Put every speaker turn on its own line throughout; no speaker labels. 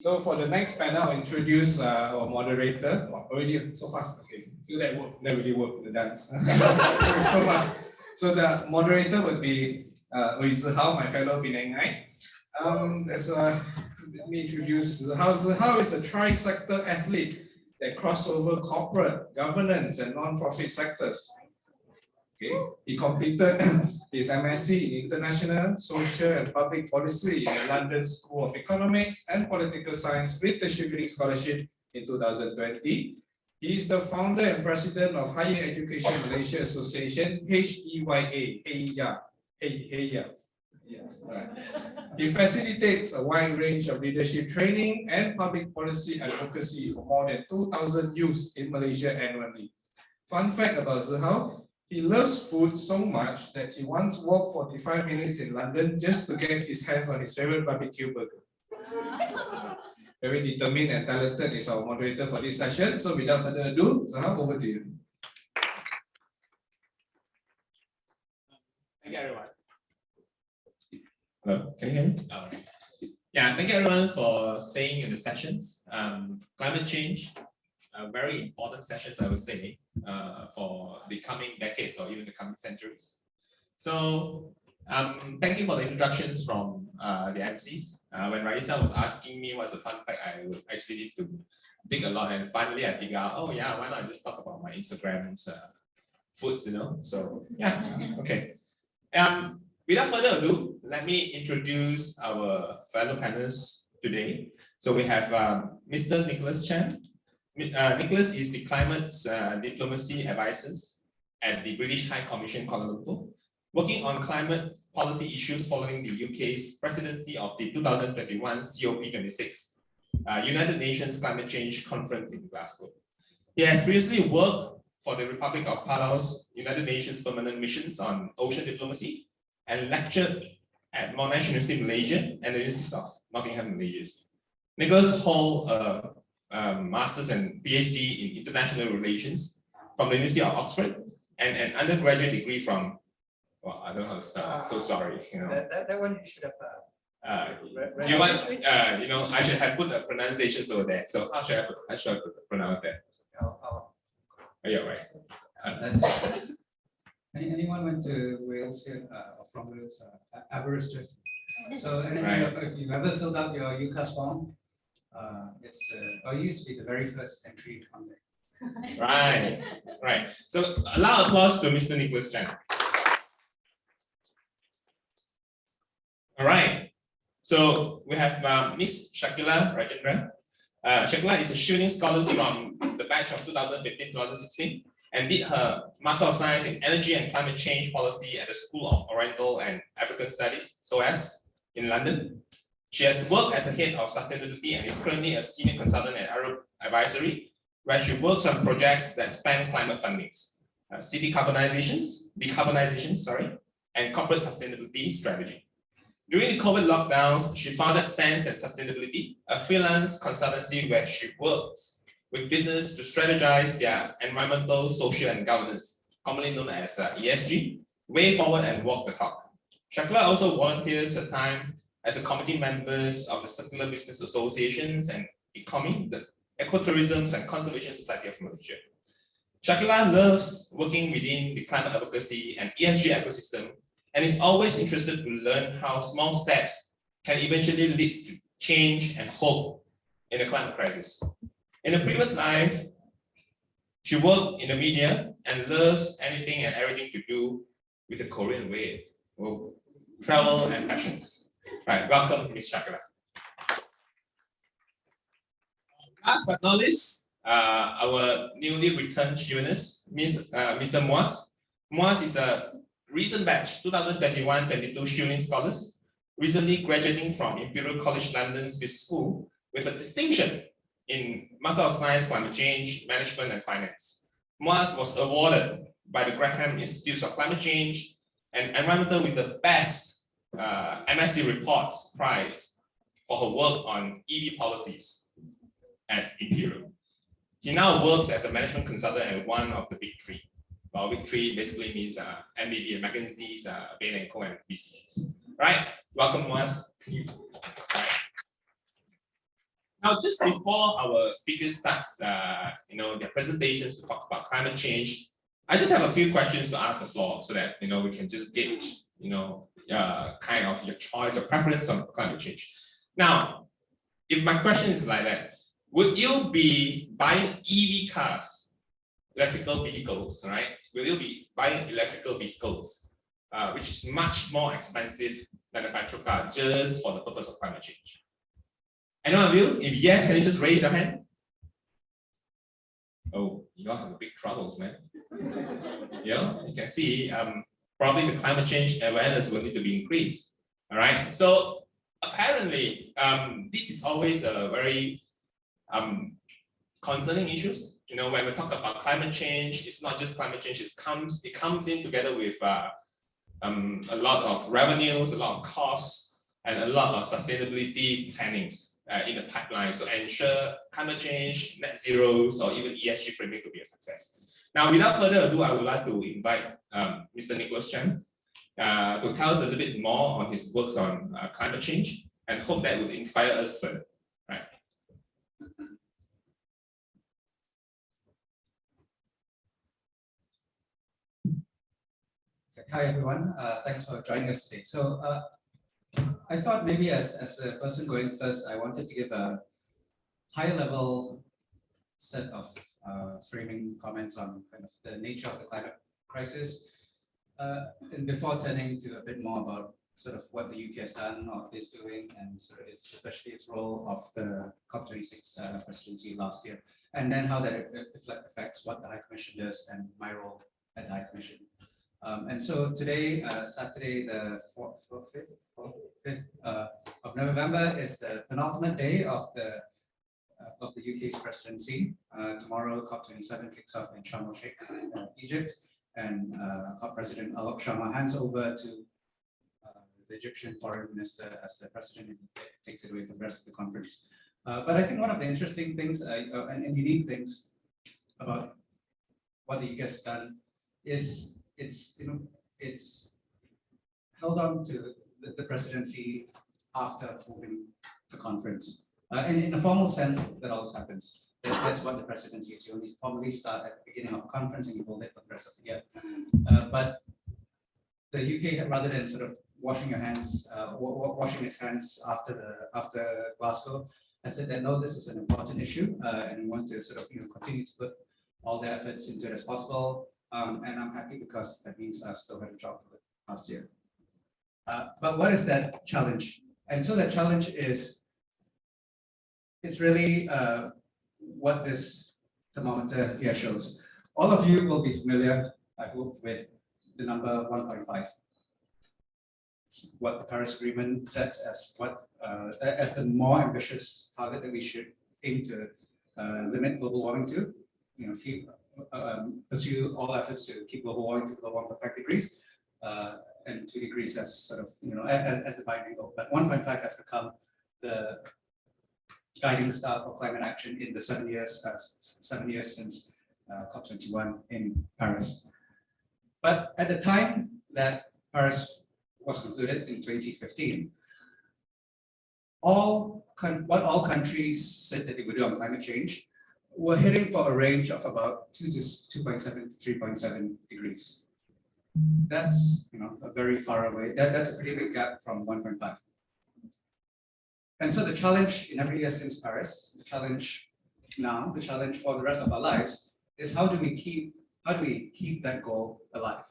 So for the next panel, I'll introduce our moderator. Oh, already so fast. Okay, so that really worked the dance. So fast. So the moderator would be Zihao, my fellow Penangai. Let me introduce Zihao. Zihao is a tri-sector athlete that crosses over corporate, governance, and non-profit sectors. Okay. He completed his MSc in International, Social and Public Policy in the London School of Economics and Political Science with the Chevening Scholarship in 2020. He is the founder and president of Higher Education Malaysia Association, HEYA. Right. He facilitates a wide range of leadership training and public policy advocacy for more than 2,000 youths in Malaysia annually. Fun fact about Zihao, he loves food so much that he once walked 45 minutes in London just to get his hands on his favorite barbecue burger. Very determined and talented is our moderator for this session. So without further ado, Zihao, over to you.
Thank you, everyone.
Hello, can you hear me?
Oh, yeah, thank you everyone for staying in the sessions. Climate change, very important sessions, I would say, for the coming decades or even the coming centuries. So thank you for the introductions from the MCs. When Raisa was asking me what's the fun fact, I would actually need to dig a lot, and finally I figured out, oh yeah, why not just talk about my Instagram's foods, you know? So yeah, okay. Without further ado, let me introduce our fellow panelists today. So we have Mr. Nicholas Chan. Nicholas is the Climate Diplomacy Advisor at the British High Commission Kuala Lumpur, working on climate policy issues following the UK's presidency of the 2021 COP26 United Nations Climate Change Conference in Glasgow. He has previously worked for the Republic of Palau's United Nations Permanent Missions on Ocean Diplomacy and lectured at Monash University, Malaysia, and the University of Nottingham, Malaysia. Nicholas holds a master's and PhD in international relations from the University of Oxford, and an undergraduate degree from, well, I don't know how to start. So sorry, you know.
That one you should have.
You want, you know, I should have put the pronunciations over there. So how should I pronounce that?
Oh,
yeah, right.
Anyone went to Wales here, or from Wales, Aberystwyth? So,
Right.
if you ever filled out your UCAS form, it's it used to be the very first entry on there.
Right, right. So a loud applause to Mr. Nicholas Chan. All right. So we have Miss Shakila Rajendra. Shakila is a Chevening scholar from the batch of 2015-2016 and did her Master of Science in Energy and Climate Change Policy at the School of Oriental and African Studies, SOAS, in London. She has worked as the head of sustainability and is currently a senior consultant at Arab Advisory, where she works on projects that span climate fundings, city decarbonization, and corporate sustainability strategy. During the COVID lockdowns, she founded Sense and Sustainability, a freelance consultancy where she works with business to strategize their environmental, social, and governance, commonly known as ESG, way forward and walk the talk. Shakila also volunteers her time as a committee members of the Circular Business Associations and ECOMI, the Ecotourism and Conservation Society of Malaysia. Shakila loves working within the climate advocacy and ESG ecosystem and is always interested to learn how small steps can eventually lead to change and hope in the climate crisis. In a previous life, she worked in the media and loves anything and everything to do with the Korean way, travel and fashions. Right, welcome, Ms. Shakila. Last but not least, our newly returned Cheveners, Mr. Muaz. Muaz is a recent batch, 2021-22 Chevening scholars, recently graduating from Imperial College London's Business School with a distinction in Master of Science, Climate Change, Management and Finance. Muaz was awarded by the Graham Institute of Climate Change and Environmental with the best MSc Reports Prize for her work on EV policies at Imperial. He now works as a management consultant at one of the big three. Well, big three basically means MBB, McKinsey's, Bain & Co. and BCG's. Right, welcome Muaz. Now, just before our speakers starts, their presentations to talk about climate change, I just have a few questions to ask the floor so that we can just gauge kind of your choice or preference on climate change. Now, if my question is like that, would you be buying EV cars, electrical vehicles, right? Will you be buying electrical vehicles, which is much more expensive than a petrol car, just for the purpose of climate change? Anyone of you? If yes, can you just raise your hand? Oh, you all have big troubles, man. You can see probably the climate change awareness will need to be increased. All right. So apparently, this is always a very concerning issues. When we talk about climate change, it's not just climate change. It comes in together with a lot of revenues, a lot of costs, and a lot of sustainability plannings in the pipeline to ensure climate change, net zeros, or even ESG framing to be a success. Now, without further ado, I would like to invite Mr. Nicholas Chan to tell us a little bit more on his works on climate change, and hope that will inspire us further. Right.
Hi everyone, thanks for joining us today. So I thought maybe as a person going first, I wanted to give a high-level set of framing comments on kind of the nature of the climate crisis, and before turning to a bit more about sort of what the UK has done or is doing, and sort of especially its role of the COP26 presidency last year, and then how that affects what the High Commission does and my role at the High Commission. And so today, Saturday, the 5th of November is the penultimate day of the UK's presidency. Tomorrow, COP27 kicks off in Sharm el-Sheikh, Egypt, and COP President Alok Sharma hands over to the Egyptian foreign minister as the president, and takes it away from the rest of the conference. But I think one of the interesting things and unique things about what the UK has done is it's held on to the presidency after holding the conference. In a formal sense, that always happens. That's what the presidency is. You only formally start at the beginning of a conference and you hold it for the rest of the year. But the UK, rather than sort of washing its hands after Glasgow, has said that no, this is an important issue, and we want to sort of continue to put all the efforts into it as possible. And I'm happy because that means I've still had a job for the last year. But what is that challenge? And so that challenge is, it's really what this thermometer here shows. All of you will be familiar, I hope, with the number 1.5. It's what the Paris Agreement sets as as the more ambitious target that we should aim to limit global warming to. Pursue all efforts to keep global warming to below 1.5 degrees, and 2 degrees as sort of as the binding goal. But 1.5 has become the guiding star for climate action in the 7 years since COP21 in Paris. But at the time that Paris was concluded in 2015, what all countries said that they would do on climate change were hitting for a range of about 2.7 to 3.7 degrees. That's a very far away. That's a pretty big gap from 1.5. And so the challenge in every year since Paris, the challenge now, the challenge for the rest of our lives is how do we keep that goal alive?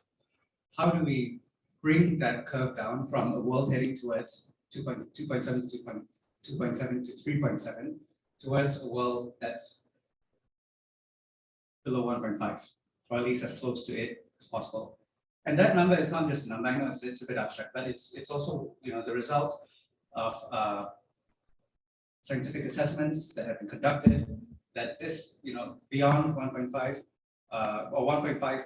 How do we bring that curve down from a world heading towards 2.7 to 3.7 towards a world that's below 1.5, or at least as close to it as possible. And that number is not just a number. I know it's a bit abstract, but it's also the result of scientific assessments that have been conducted. That this beyond 1.5 or 1.5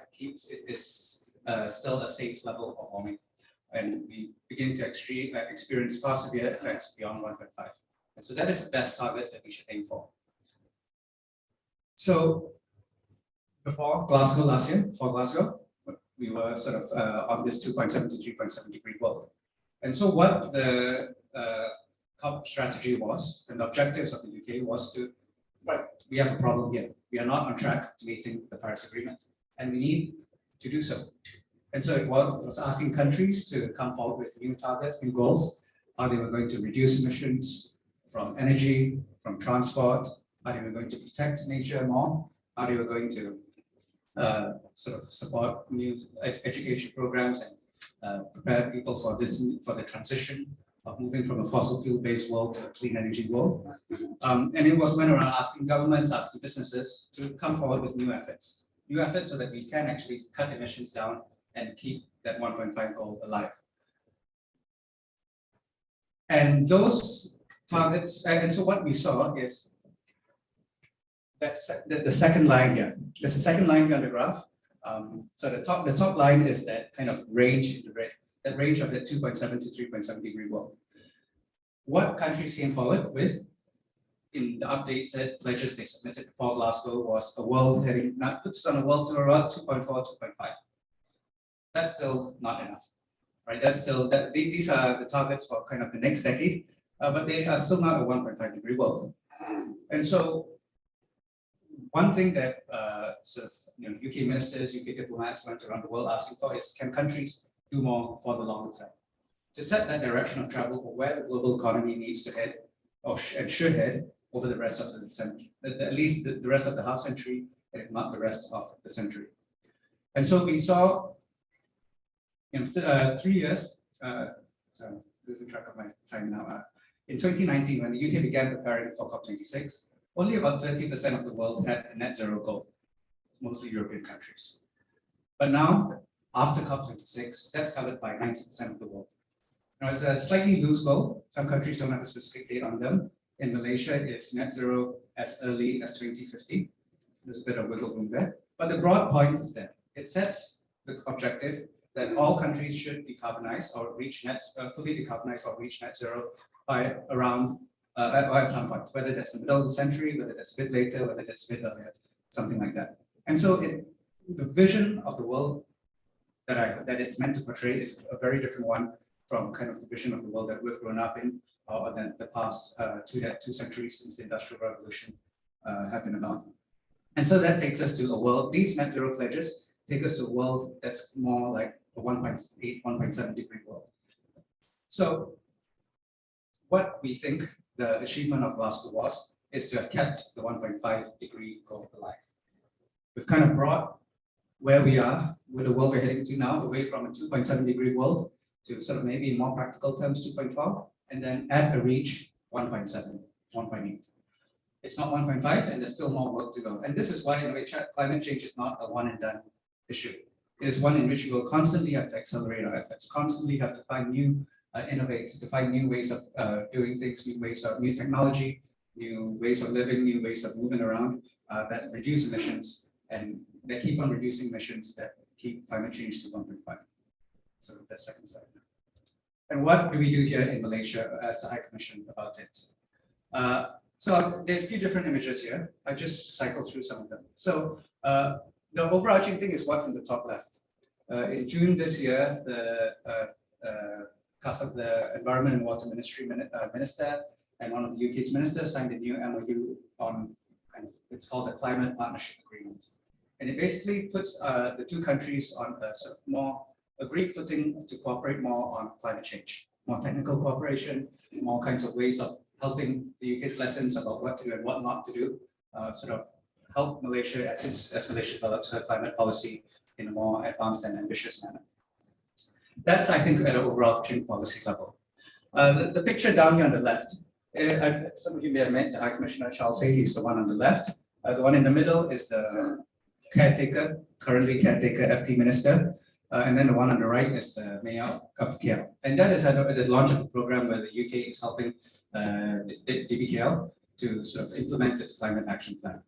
is still a safe level of warming, and we begin to experience far severe effects beyond 1.5. And so that is the best target that we should aim for. So before Glasgow last year, we were sort of on this 2.7 to 3.7 degree world. And so what the COP strategy was, and the objectives of the UK was to, right, we have a problem here. We are not on track to meeting the Paris Agreement, and we need to do so. And so it was asking countries to come forward with new targets, new goals, how they were going to reduce emissions from energy, from transport, how they were going to protect nature more, how they were going to sort of support new education programs and prepare people for the transition of moving from a fossil fuel-based world to a clean energy world. And it was went around asking governments, asking businesses to come forward with new efforts so that we can actually cut emissions down and keep that 1.5 goal alive. And those targets, and so what we saw is the second line here. There's a second line here on the graph. So the top line is that kind of range in the red, that range of the 2.7 to 3.7 degree world. What countries came forward with in the updated pledges they submitted before Glasgow was a world heading, that puts us on a world to around 2.4, 2.5. That's still not enough, right? That's still, these are the targets for kind of the next decade, but they are still not a 1.5 degree world. And so one thing that sort of UK ministers, UK diplomats went around the world asking for is, can countries do more for the longer term to set that direction of travel for where the global economy needs to head or and should head over the rest of the century, at least the rest of the half century, if not the rest of the century. And so we saw in 3 years, so I'm losing track of my time now. In 2019, when the UK began preparing for COP26, only about 30% of the world had a net zero goal, mostly European countries. But now, after COP26, that's covered by 90% of the world. Now, it's a slightly loose goal. Some countries don't have a specific date on them. In Malaysia, it's net zero as early as 2050. So there's a bit of wiggle room there. But the broad point is that it sets the objective that all countries should decarbonize or reach fully decarbonize or reach net zero by around at some point, whether that's the middle of the century, whether that's a bit later, whether that's a bit earlier, something like that. And so the vision of the world that it's meant to portray is a very different one from kind of the vision of the world that we've grown up in, or than the past 2 centuries since the Industrial Revolution have been about. And so that takes us to a world, these net zero pledges take us to a world that's more like a 1.8, 1.7 degree world. So what we think the achievement of Glasgow was, is to have kept the 1.5 degree goal alive. We've kind of brought where we are with the world we're heading to now, away from a 2.7 degree world to sort of maybe in more practical terms 2.4, and then at a reach 1.7, 1.8. It's not 1.5, and there's still more work to go. And this is why in which climate change is not a one and done issue. It is one in which we will constantly have to accelerate our efforts, constantly have to find new innovate, to find new ways of doing things, new technology, new ways of living, new ways of moving around that reduce emissions and that keep on reducing emissions that keep climate change to 1.5. So that's second slide. And what do we do here in Malaysia as the High Commission about it? So there are a few different images here. I just cycle through some of them. So the overarching thing is what's in the top left. In June this year, the Environment and Water Ministry Minister and one of the UK's ministers signed a new MOU on, it's called the Climate Partnership Agreement. And it basically puts the two countries on a sort of more agreed footing to cooperate more on climate change, more technical cooperation, more kinds of ways of helping the UK's lessons about what to do and what not to do, sort of help Malaysia as Malaysia develops her climate policy in a more advanced and ambitious manner. That's, I think, at an overarching policy level. The picture down here on the left, some of you may have met the High Commissioner Charles Hay, he's the one on the left. The one in the middle is the currently caretaker FT Minister. And then the one on the right is the Mayor of KL. And that is at the launch of the program where the UK is helping DBKL to sort of implement its climate action plan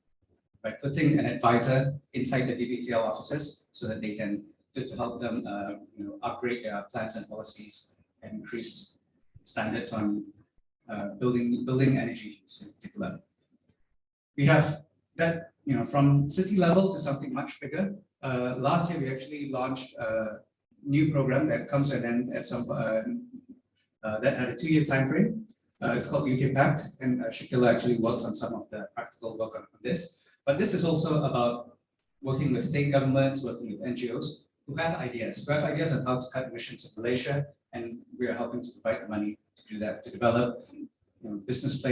by putting an advisor inside the DBKL offices so that they can to help them upgrade their plans and policies and increase standards on building energy in particular. We have that from city level to something much bigger. Last year we actually launched a new program that comes to an end at some that had a 2-year time frame. It's called UK Pact, and Shakila actually works on some of the practical work on this. But this is also about working with state governments, working with NGOs who have ideas on how to cut emissions in Malaysia, and we are helping to provide the money to do that, to develop business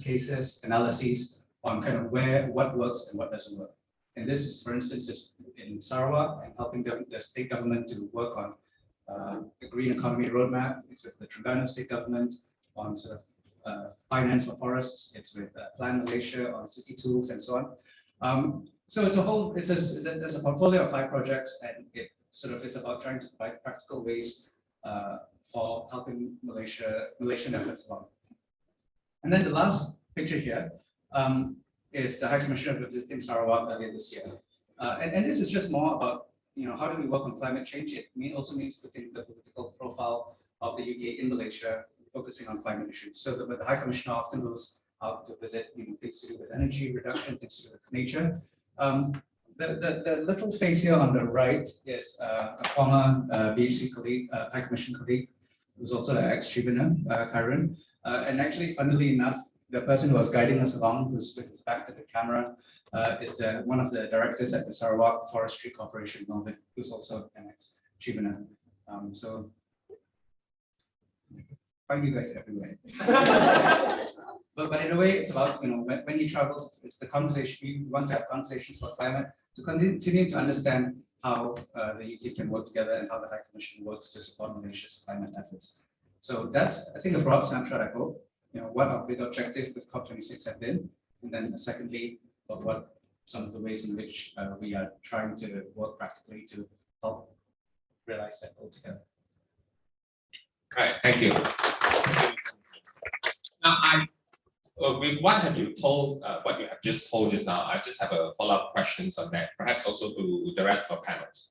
cases, analyses on kind of what works and what doesn't work. And this is, for instance, is in Sarawak and helping the state government to work on the green economy roadmap. It's with the Terengganu state government on sort of finance for forests. It's with Plan Malaysia on city tools and so on. So it's there's a portfolio of 5 projects, and it sort of is about trying to provide practical ways for helping Malaysian efforts along. And then the last picture here is the High Commissioner visiting Sarawak earlier this year. And this is just more about, how do we work on climate change? It also means putting the political profile of the UK in Malaysia, focusing on climate issues. So the High Commissioner often goes out to visit things to do with energy reduction, things to do with nature. The little face here on the right is a former BHC colleague, High Commission colleague, who's also an ex-Chevening, Karen. And actually, funnily enough, the person who was guiding us along, who's with his back to the camera, is one of the directors at the Sarawak Forestry Corporation, Melvin, who's also an ex-Chevening. So find you guys everywhere. But in a way, it's about, when he travels, it's the conversation. We want to have conversations about climate to continue to understand how the UK can work together and how the High Commission works to support Malaysia's climate efforts. So that's, I think, a broad snapshot, I hope, what our big objectives with COP26 have been. And then secondly, what some of the ways in which we are trying to work practically to help realize that goal together.
All right, thank you. Now, with what have you told, what you have just told just now, I just have a follow-up questions on that, perhaps also to the rest of the panels.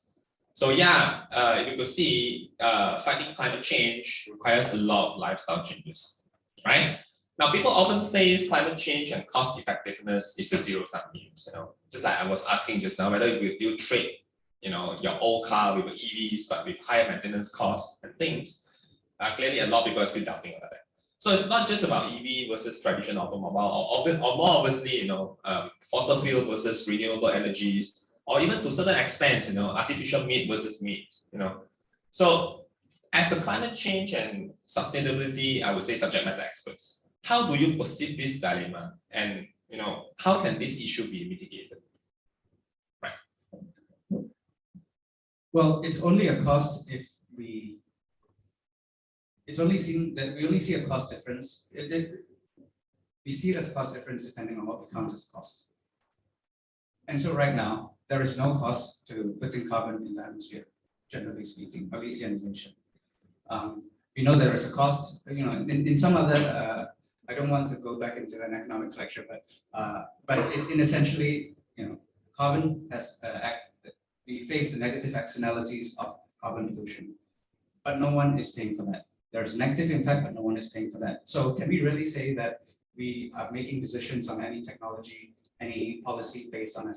So yeah, you could see fighting climate change requires a lot of lifestyle changes, right? Now, people often say climate change and cost effectiveness is a zero-sum game. Just like I was asking just now, whether you trade, your old car with EVs, but with higher maintenance costs and things. Clearly, a lot of people are still doubting about that. So it's not just about EV versus traditional automobile, or more obviously, fossil fuel versus renewable energies, or even to a certain extent, artificial meat versus meat, So as a climate change and sustainability, I would say subject matter experts, how do you perceive this dilemma? And, how can this issue be mitigated? Right.
Well, it's only a cost if we only see a cost difference. We see it as a cost difference depending on what we count as cost. And so right now, there is no cost to putting carbon in the atmosphere, generally speaking, at least here in Malaysia. We know there is a cost, in some other, I don't want to go back into an economics lecture, but in essentially, carbon has, we face the negative externalities of carbon pollution, but no one is paying for that. There's a negative impact, but no one is paying for that. So can we really say that we are making decisions on any technology, any policy based on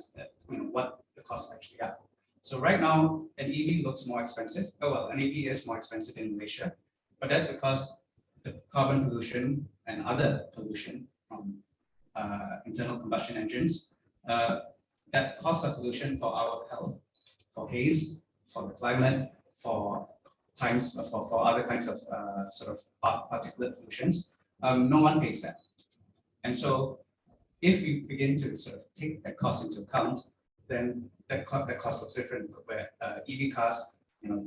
what the costs actually are? So right now, an EV looks more expensive. Oh well, an EV is more expensive in Malaysia, but that's because the carbon pollution and other pollution from internal combustion engines, that cost of pollution for our health, for haze, for the climate, for other kinds of sort of particulate pollutions, no one pays that. And so if we begin to sort of take that cost into account, then that cost looks different, where EV cars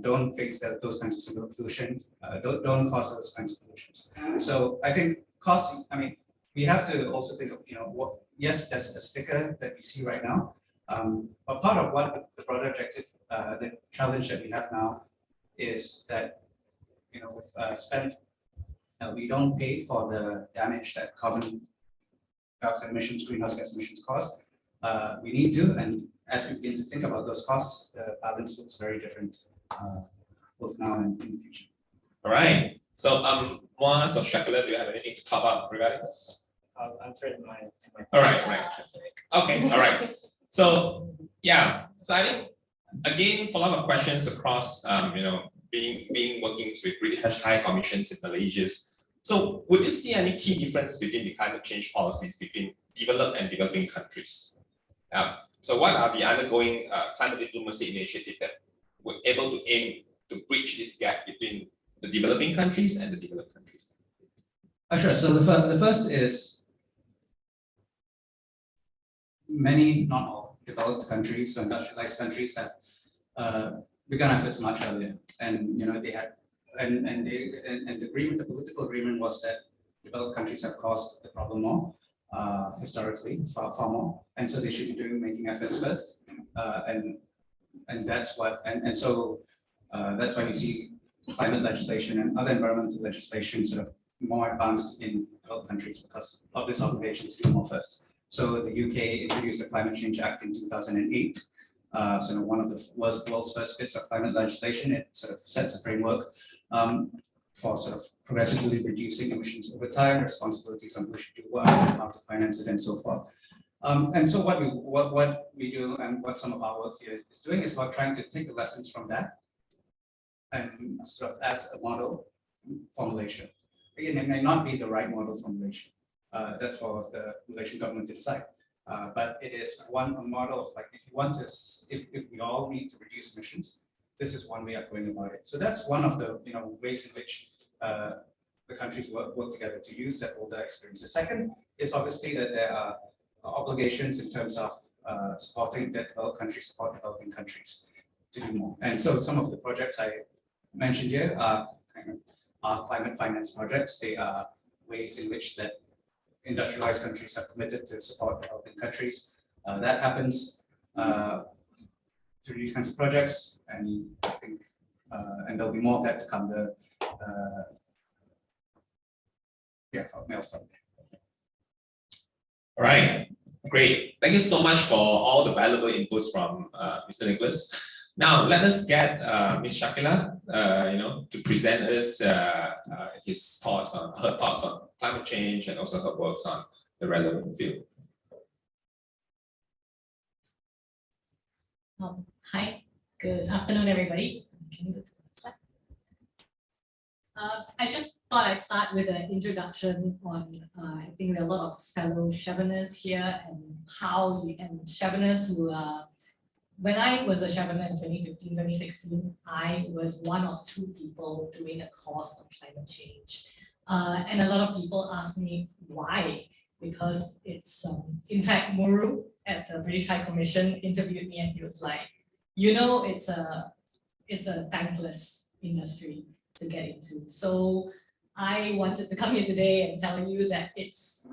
don't face those kinds of similar pollutions, don't cause those kinds of pollutions. So I think cost, we have to also think of, yes, there's a sticker that we see right now, but part of what the broader objective, the challenge that we have now is that, with spend, we don't pay for the damage that carbon dioxide emissions, greenhouse gas emissions cause. We need to, and as we begin to think about those costs, the balance looks very different, both now and in the future.
All right. So, Moaz or Shakila, do you have anything to top up regarding this?
I'll answer it in my
all right. Okay, all right. So, yeah. So I think, again, follow-up questions across, being working with British High Commissions in Malaysia's So would you see any key difference between the climate change policies between developed and developing countries? So what are the undergoing climate diplomacy initiatives that were able to aim to bridge this gap between the developing countries and the developed countries?
Sure. So the first is many, not all, developed countries, so industrialized countries have begun efforts much earlier, and they had the agreement, the political agreement was that developed countries have caused the problem more historically, far more, and so they should be making efforts first, and that's what so that's why we see climate legislation and other environmental legislation sort of more advanced in developed countries because of this obligation to do more first. So the UK introduced the Climate Change Act in 2008. So one of the world's first bits of climate legislation. It sort of sets a framework for sort of progressively reducing emissions over time, responsibilities on who should do what, how to finance it, and so forth. And so what we do and what some of our work here is doing is about trying to take the lessons from that and sort of as a model for Malaysia. Again, it may not be the right model for Malaysia. That's for the Malaysian government to decide. But it is one model of like, if we all need to reduce emissions, this is one way of going about it. So that's one of the ways in which the countries work together to use that older experience. The second is obviously that there are obligations in terms of supporting that developed countries support developing countries to do more. And so some of the projects I mentioned here are climate finance projects. They are ways in which that industrialized countries have committed to support developing countries. That happens through these kinds of projects, and I think, and there'll be more of that to come. I'll stop there.
All right, great. Thank you so much for all the valuable inputs from Mr. Nicholas. Now let us get Ms. Shakila, to present us her thoughts on climate change and also her works on the relevant field.
Hi, good afternoon, everybody. Can you go to the slide? I just thought I'd start with an introduction on, I think there are a lot of fellow Cheveners here and Cheveners who are, when I was a Chevener in 2015, 2016, I was one of two people doing a course on climate change. And a lot of people ask me why, because it's, in fact, Muru at the British High Commission interviewed me and he was like, it's a thankless industry to get into. So I wanted to come here today and tell you that it's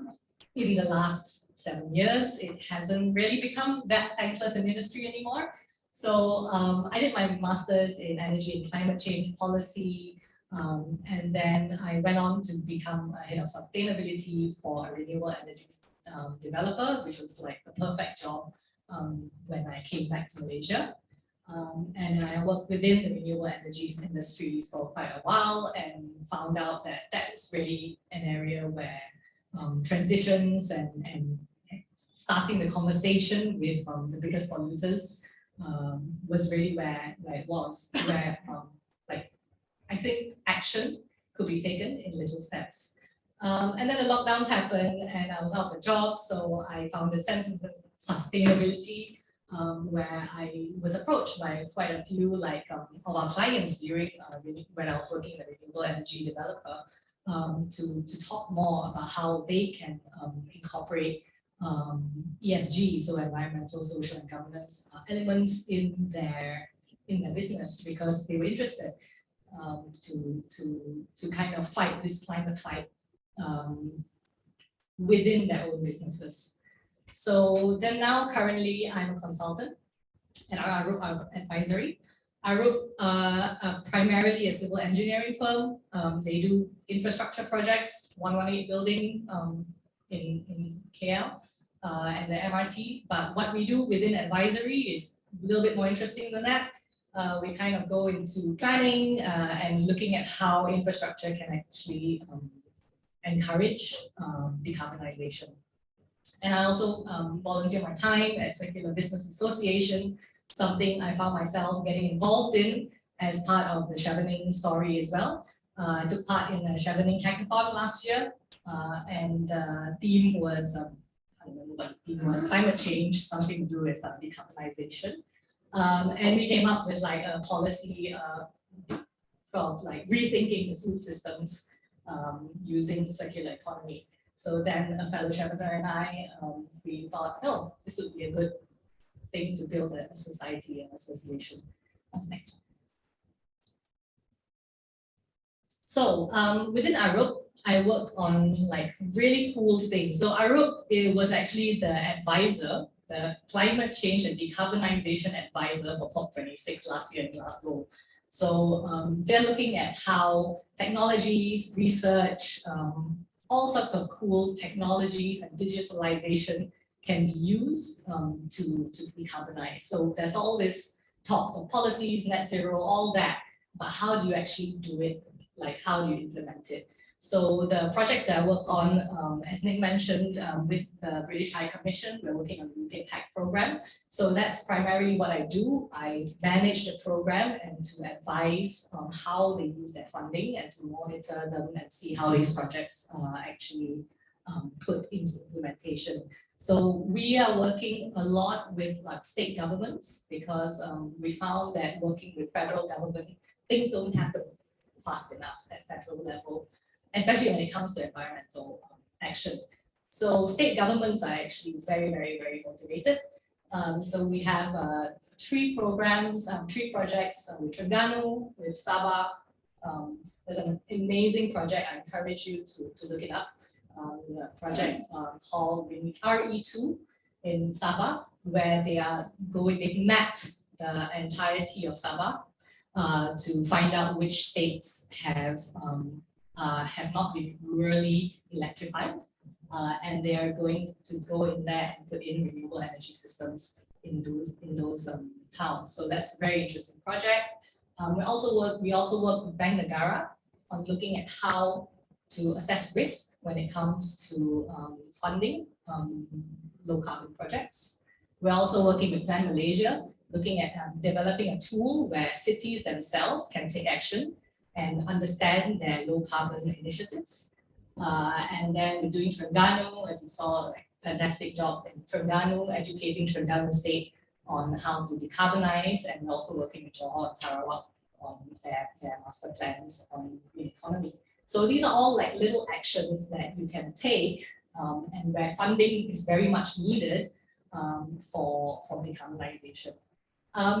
in the last 7 years, it hasn't really become that thankless an industry anymore. So I did my master's in energy and climate change policy. And then I went on to become a head of sustainability for a renewable energy developer, which was like the perfect job when I came back to Malaysia. And I worked within the renewable energies industries for quite a while and found out that that is really an area where transitions and starting the conversation with the biggest polluters was really where it was, where I think action could be taken in little steps. And then the lockdowns happened and I was out of a job, so I found a sense of sustainability where I was approached by quite a few of our clients during when I was working as a renewable energy developer to talk more about how they can incorporate ESG, so environmental, social, and governance elements in their business, because they were interested to kind of fight this climate fight within their own businesses. So then now currently I'm a consultant at our Advisory. Arup primarily a civil engineering firm. They do infrastructure projects, 118 building in KL and the MRT. But what we do within Advisory is a little bit more interesting than that. We kind of go into planning and looking at how infrastructure can actually encourage decarbonization. And I also volunteer my time at Secular Business Association, something I found myself getting involved in as part of the Chevening story as well. I took part in a Chevening hackathon last year, and the theme was, I don't remember what the theme was, climate change, something to do with decarbonization. And we came up with like a policy from like rethinking the food systems using the circular economy. So then a fellow Chevener and I, we thought, oh, this would be a good thing to build a society and association. Next. So within Arup, I worked on like really cool things. So Arup, it was actually the advisor, the climate change and decarbonization advisor for COP26 last year in Glasgow. So they're looking at how technologies, research, all sorts of cool technologies and digitalization can be used to decarbonize. So there's all this talks of policies, net zero, all that, but how do you actually do it? Like how do you implement it? So the projects that I work on, as Nick mentioned, with the British High Commission, we're working on the UK PAC program. So that's primarily what I do. I manage the program and to advise on how they use their funding and to monitor them and see how these projects are actually put into implementation. So we are working a lot with like state governments because we found that working with federal government, things don't happen fast enough at federal level, especially when it comes to environmental action. So state governments are actually very, very, very motivated. So we have 3 programs, 3 projects with Terengganu, with Sabah. There's an amazing project, I encourage you to look it up. The project called RE2 in Sabah, where they've mapped the entirety of Sabah to find out which states have not been really electrified, and they are going to go in there and put in renewable energy systems in those towns. So that's a very interesting project. We also work with Bank Negara on looking at how to assess risk when it comes to funding low carbon projects. We're also working with Plan Malaysia, looking at developing a tool where cities themselves can take action and understand their low carbon initiatives. And then we're doing Terengganu, as you saw, like, fantastic job in Terengganu, educating Terengganu State on how to decarbonize, and also working with Johor and Sarawak on their master plans on green economy. So these are all like little actions that you can take and where funding is very much needed for decarbonization.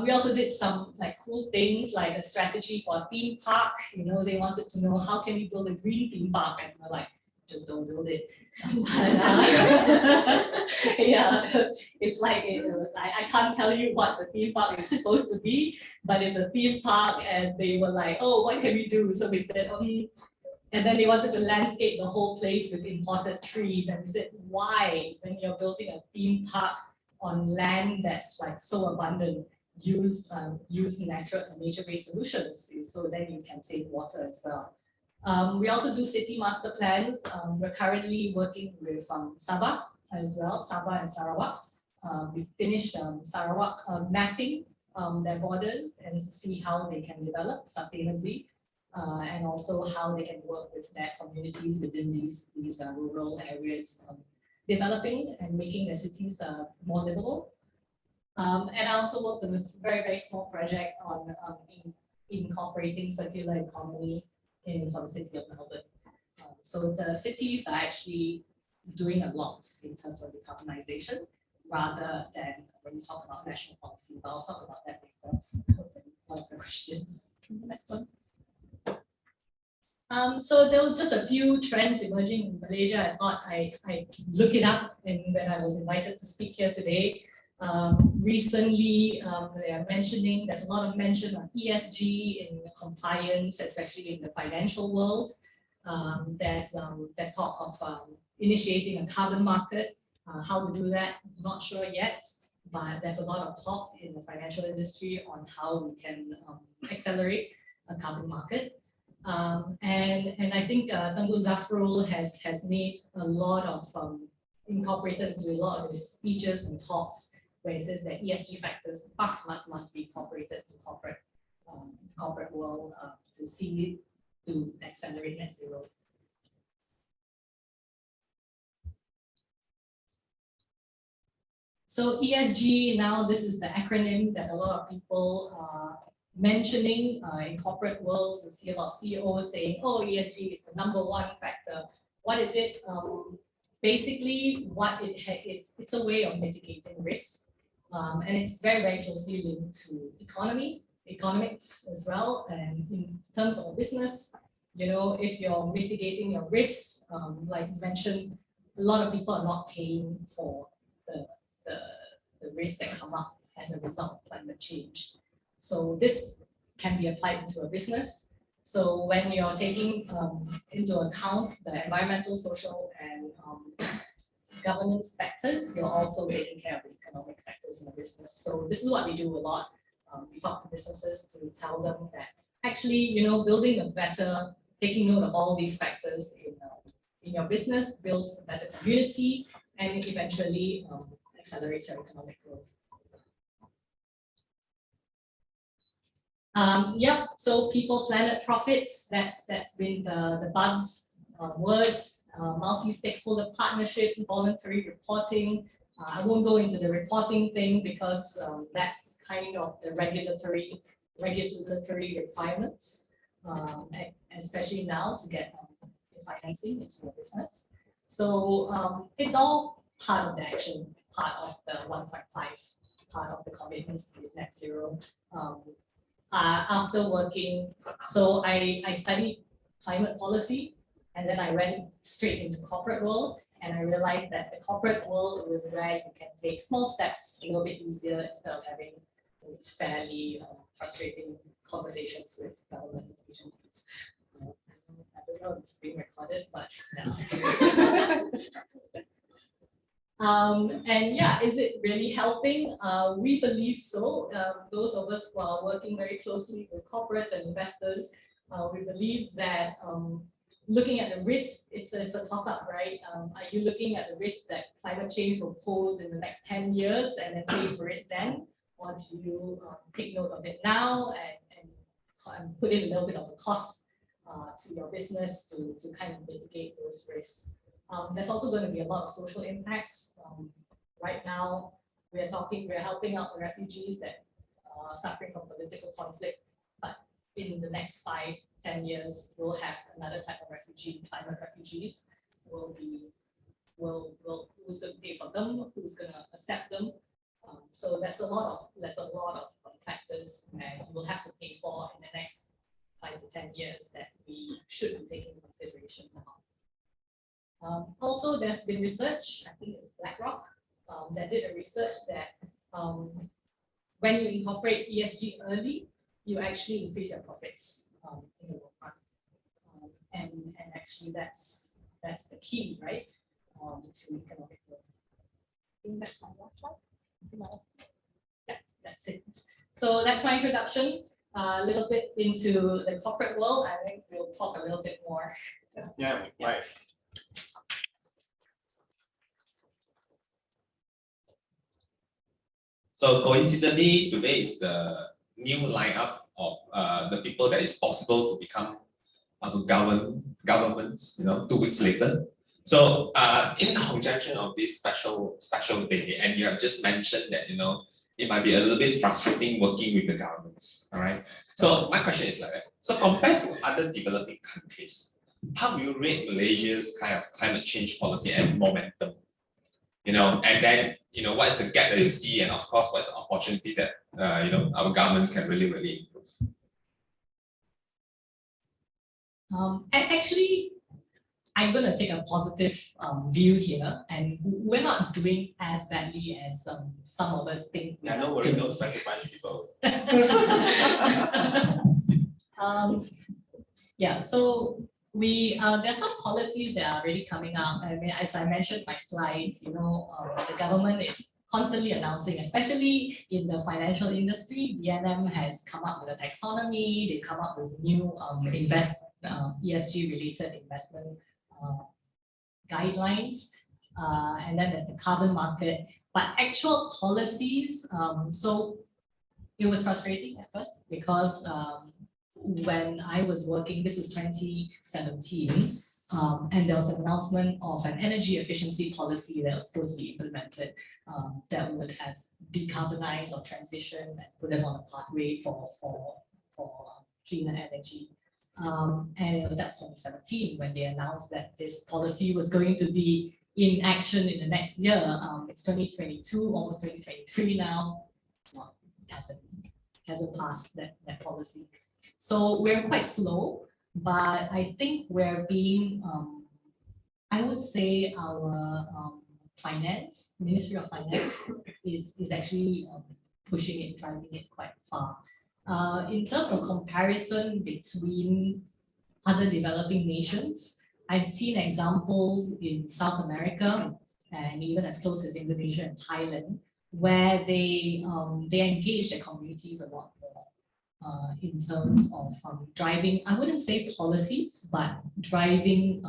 We also did some like cool things like a strategy for a theme park. You know, they wanted to know how can we build a green theme park, and we're like, just don't build it. Yeah, it's like I can't tell you what the theme park is supposed to be, but it's a theme park, and they were like, oh, what can we do? So we said, and then they wanted to landscape the whole place with imported trees, and we said, why, when you're building a theme park on land that's like so abundant, use natural and nature-based solutions, so then you can save water as well. We also do city master plans. We're currently working with Sabah as well, Sabah and Sarawak. We finished Sarawak mapping their borders and see how they can develop sustainably, and also how they can work with their communities within these rural areas, developing and making the cities more livable. And I also worked on this very, very small project on incorporating circular economy in the city of Melbourne. So the cities are actually doing a lot in terms of decarbonization, rather than when you talk about national policy. But I'll talk about that later. One of the questions. The next one. So there was just a few trends emerging in Malaysia. I thought I'd look it up, and when I was invited to speak here today. Recently, they are mentioning, there's a lot of mention on ESG in compliance, especially in the financial world. There's talk of initiating a carbon market. How to do that, I'm not sure yet, but there's a lot of talk in the financial industry on how we can accelerate a carbon market. And I think Tengku Zafrul has made a lot of incorporated into a lot of his speeches and talks, where it says that ESG factors must be incorporated to corporate world to see to accelerate net zero. So ESG, now this is the acronym that a lot of people are mentioning in corporate worlds. We see a lot of CEOs saying, oh, ESG is the #1 factor. What is it? Basically, what it is, it's a way of mitigating risk. And it's very, very closely linked to economics as well. And in terms of business, you know, if you're mitigating your risks, like you mentioned, a lot of people are not paying for the risks that come up as a result of climate change. So this can be applied into a business. So when you're taking into account the environmental, social, and governance factors, you're also taking care of the economic factors in the business. So this is what we do a lot. We talk to businesses to tell them that actually, you know, building a better, taking note of all these factors in your business builds a better community, and it eventually accelerates your economic growth. Yep, so people, planet, profits, that's been the buzz words, multi-stakeholder partnerships, voluntary reporting. I won't go into the reporting thing because that's kind of the regulatory requirements, especially now to get financing into your business. So it's all part of the action, part of the 1.5, part of the commitments to net zero. After working, so I studied climate policy, and then I went straight into corporate world, and I realized that the corporate world was where you can take small steps a little bit easier instead of having fairly frustrating conversations with government agencies. I don't know if it's being recorded, but yeah. And yeah, is it really helping? We believe so. Those of us who are working very closely with corporates and investors, we believe that looking at the risk, it's a toss-up, right? Are you looking at the risk that climate change will pose in the next 10 years and then pay for it then? Or do you take note of it now and put in a little bit of the cost to your business to kind of mitigate those risks? There's also going to be a lot of social impacts. Right now, we're helping out the refugees that are suffering from political conflict, but in the next 5-10 years, we'll have another type of refugee, climate refugees. Who's going to pay for them? Who's going to accept them? So there's a lot of factors that you will have to pay for in the next 5 to 10 years that we should be taking into consideration now. Also, there's been research, I think it's BlackRock, that did a research that when you incorporate ESG early, you actually increase your profits in the long run. And actually that's the key, right, to economic growth. I think that's my last slide. Yeah, that's it. So that's my introduction, a little bit into the corporate world. I think we'll talk a little bit more.
Yeah, right.
So coincidentally, today is the new lineup of the people that is possible to become to govern governments. 2 weeks later. So in conjunction of this special day, and you have just mentioned that it might be a little bit frustrating working with the governments. All right. So my question is like that. So compared to other developing countries, how do you rate Malaysia's kind of climate change policy and momentum? And then what is the gap that you see, and of course, what is the opportunity that our governments can really improve?
Actually, I'm going to take a positive view here, and we're not doing as badly as some of us think.
Yeah, no worries, don't try to punish people.
Yeah, so there's some policies that are really coming out. I mean, as I mentioned in my slides, the government is constantly announcing, especially in the financial industry. BNM has come up with a taxonomy. They come up with new ESG related investment guidelines, and then there's the carbon market. But actual policies, so it was frustrating at first because when I was working, this is 2017, and there was an announcement of an energy efficiency policy that was supposed to be implemented that would have decarbonized or transition and put us on a pathway for cleaner energy. And that's 2017 when they announced that this policy was going to be in action in the next year. It's 2022, almost 2023 now. Well, hasn't passed that policy. So we're quite slow, but I think we're being, I would say our finance, Ministry of Finance is actually pushing it, driving it quite far. In terms of comparison between other developing nations, I've seen examples in South America and even as close as Indonesia and Thailand, where they engage their communities a lot more in terms of driving, I wouldn't say policies, but driving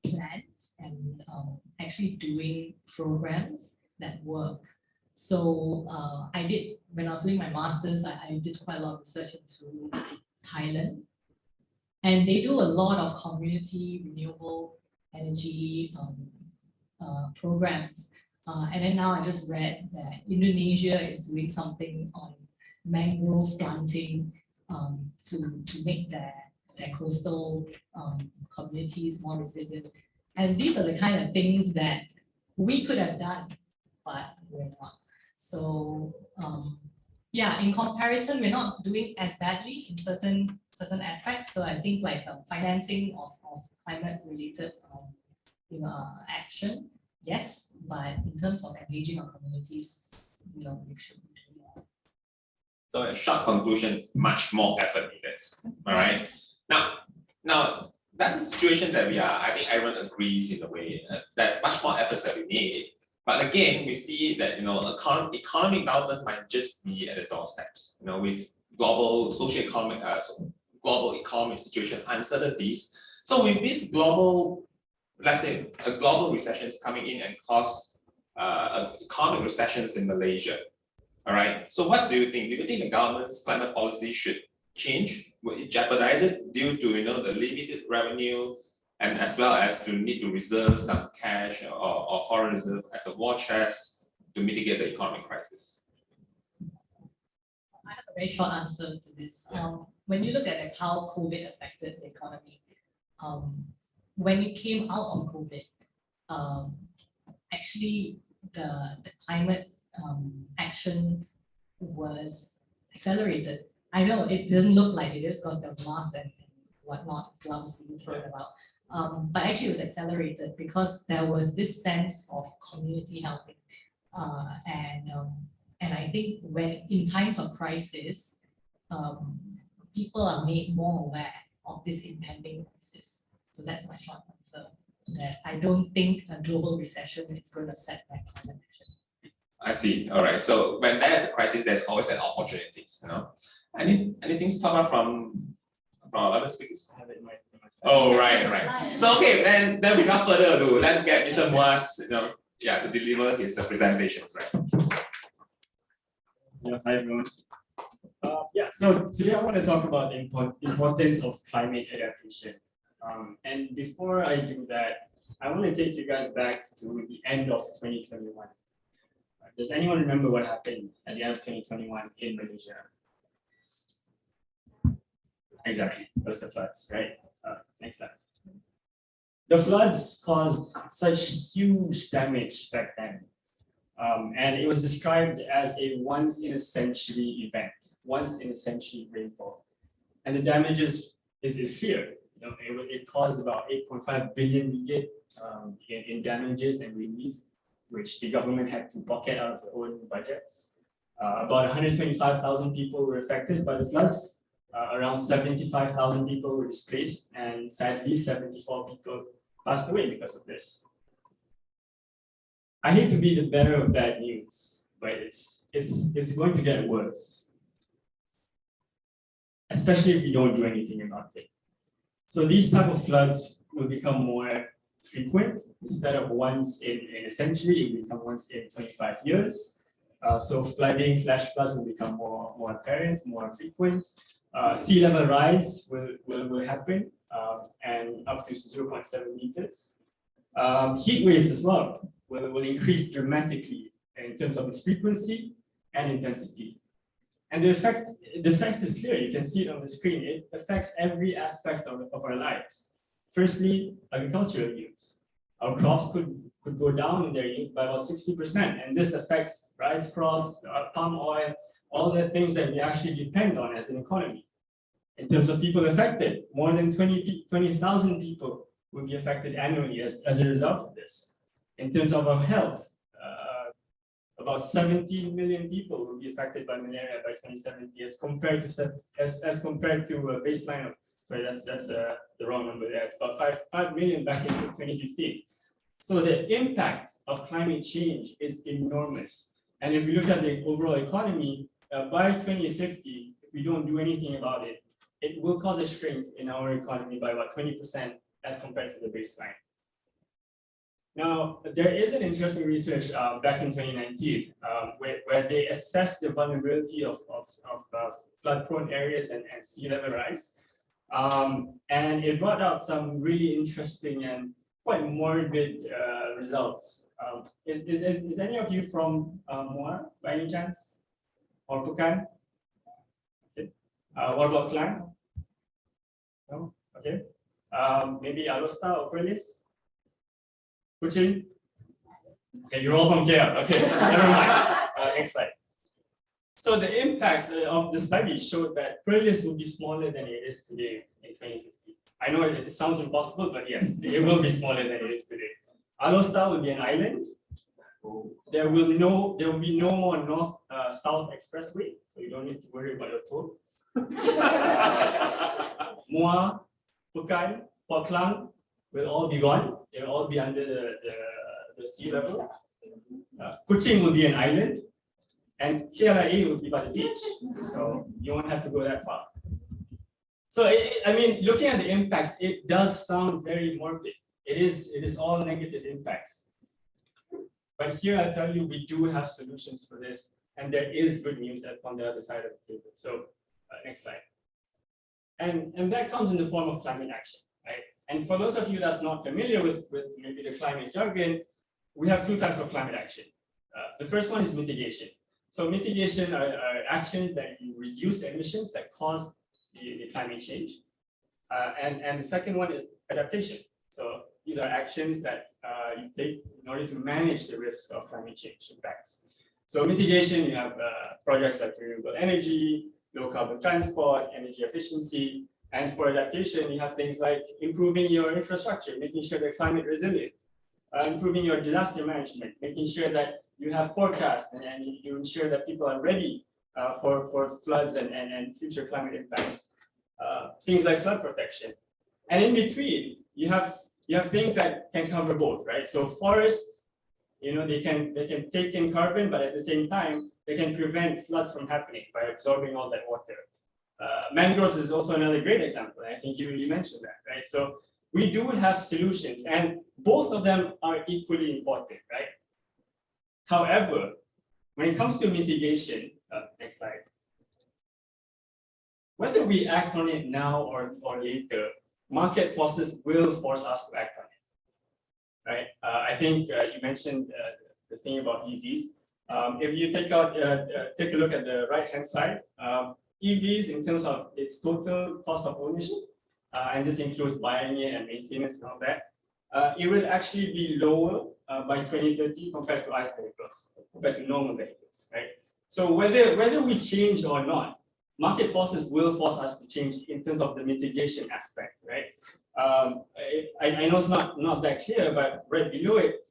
plans and actually doing programs that work. So when I was doing my master's, I did quite a lot of research into Thailand, and they do a lot of community renewable energy programs. And then now I just read that Indonesia is doing something on mangrove planting to make their coastal communities more resilient. And these are the kind of things that we could have done, but we're not. So yeah, in comparison, we're not doing as badly in certain aspects. So I think like financing of climate related action, yes, but in terms of engaging our communities, we should do more.
So a short conclusion, much more effort needed. All right. Now that's a situation that we are, I think everyone agrees in a way. There's much more efforts that we need. But again, we see that economic downturn might just be at the doorsteps. With global global economic situation uncertainties. So with these global, let's say, a global recessions coming in and cause economic recessions in Malaysia. All right. So what do you think? Do you think the government's climate policy should change? Will it jeopardize it due to the limited revenue, and as well as to need to reserve some cash or foreign reserve as a war chest to mitigate the economic crisis?
I have a very short answer to this. When you look at how COVID affected the economy, when it came out of COVID, actually the climate action was accelerated. I know it doesn't look like it is because there was masks and whatnot, gloves being thrown about. But actually it was accelerated because there was this sense of community helping. And I think when in times of crisis, people are made more aware of this impending crisis. So that's my short answer. That I don't think a global recession is going to set back climate action.
I see. All right. So when there's a crisis, there's always an opportunities. Anything to talk about from other speakers?
I have it in my
Oh, right. So okay, then without further ado, let's get Mr. Muaz, to deliver his presentations, right?
Yeah, hi everyone. So today I want to talk about the importance of climate adaptation. And before I do that, I want to take you guys back to the end of 2021. Does anyone remember what happened at the end of 2021 in Malaysia? Exactly, it was the floods, right? Next slide. The floods caused such huge damage back then. And it was described as a once-in-a-century event, once-in-a-century rainfall. And the damages is clear. It caused about 8.5 billion ringgit in damages and relief, which the government had to pocket out of their own budgets. About 125,000 people were affected by the floods. Around 75,000 people were displaced, and sadly, 74 people passed away because of this. I hate to be the bearer of bad news, but it's going to get worse, especially if we don't do anything about it. So these type of floods will become more frequent. Instead of once in a century, it will become once in 25 years. So flooding, flash floods will become more apparent, more frequent. Sea level rise will happen and up to 0.7 meters. Heat waves as well will increase dramatically in terms of its frequency and intensity. And the effects is clear. You can see it on the screen. It affects every aspect of our lives. Firstly, agricultural yields. Our crops could go down in their yield by about 60%, and this affects rice crops, palm oil, all the things that we actually depend on as an economy. In terms of people affected, more than 20,000 people will be affected annually as a result of this. In terms of our health, about 17 million people will be affected by malaria by 2070, as compared to a baseline of, sorry, that's the wrong number there. It's about 5 million back in 2015. So the impact of climate change is enormous. And if we look at the overall economy, by 2050, if we don't do anything about it, it will cause a shrink in our economy by about 20% as compared to the baseline. Now, there is an interesting research back in 2019 where they assessed the vulnerability of flood-prone areas and sea level rise. And it brought out some really interesting and quite morbid results. Is any of you from Muar by any chance? Or Pukan? Okay. What about Klang? No? Okay. Maybe Alosta or Perlis? Kuching? Okay, you're all from KL. Okay, never mind. Next slide. So the impacts of the study showed that Perlis will be smaller than it is today in 2050. I know it sounds impossible, but yes, it will be smaller than it is today. Alosta will be an island. There will be no more north-south expressway, so you don't need to worry about your toll. Muar, Pukan, Port Klang will all be gone. They'll all be under the sea level. Kuching will be an island, and KLIA will be by the beach, so you won't have to go that far. So I mean, looking at the impacts, it does sound very morbid. It is all negative impacts. But here I tell you, we do have solutions for this, and there is good news on the other side of the table. So next slide. And that comes in the form of climate action, right? And for those of you that's not familiar with maybe the climate jargon, we have two types of climate action. The first one is mitigation. So mitigation are actions that you reduce the emissions that cause the climate change. And the second one is adaptation. So these are actions that you take in order to manage the risks of climate change impacts. So mitigation, you have projects like renewable energy, low carbon transport, energy efficiency. And for adaptation, you have things like improving your infrastructure, making sure they're climate resilient, improving your disaster management, making sure that you have forecasts and you ensure that people are ready for floods and future climate impacts. Things like flood protection. And in between, you have things that can cover both, right? So forests, they can take in carbon, but at the same time, they can prevent floods from happening by absorbing all that water. Mangroves is also another great example. I think you really mentioned that, right? So we do have solutions, and both of them are equally important, right? However, when it comes to mitigation, next slide. Whether we act on it now or later, market forces will force us to act on it, right? I think you mentioned the thing about EVs. If you take a look at the right-hand side, EVs in terms of its total cost of ownership, and this includes buying it and maintenance and all that, it will actually be lower by 2030 compared to ICE vehicles, compared to normal vehicles, right? So whether we change or not, market forces will force us to change in terms of the mitigation aspect, right? I know it's not that clear, but right below it,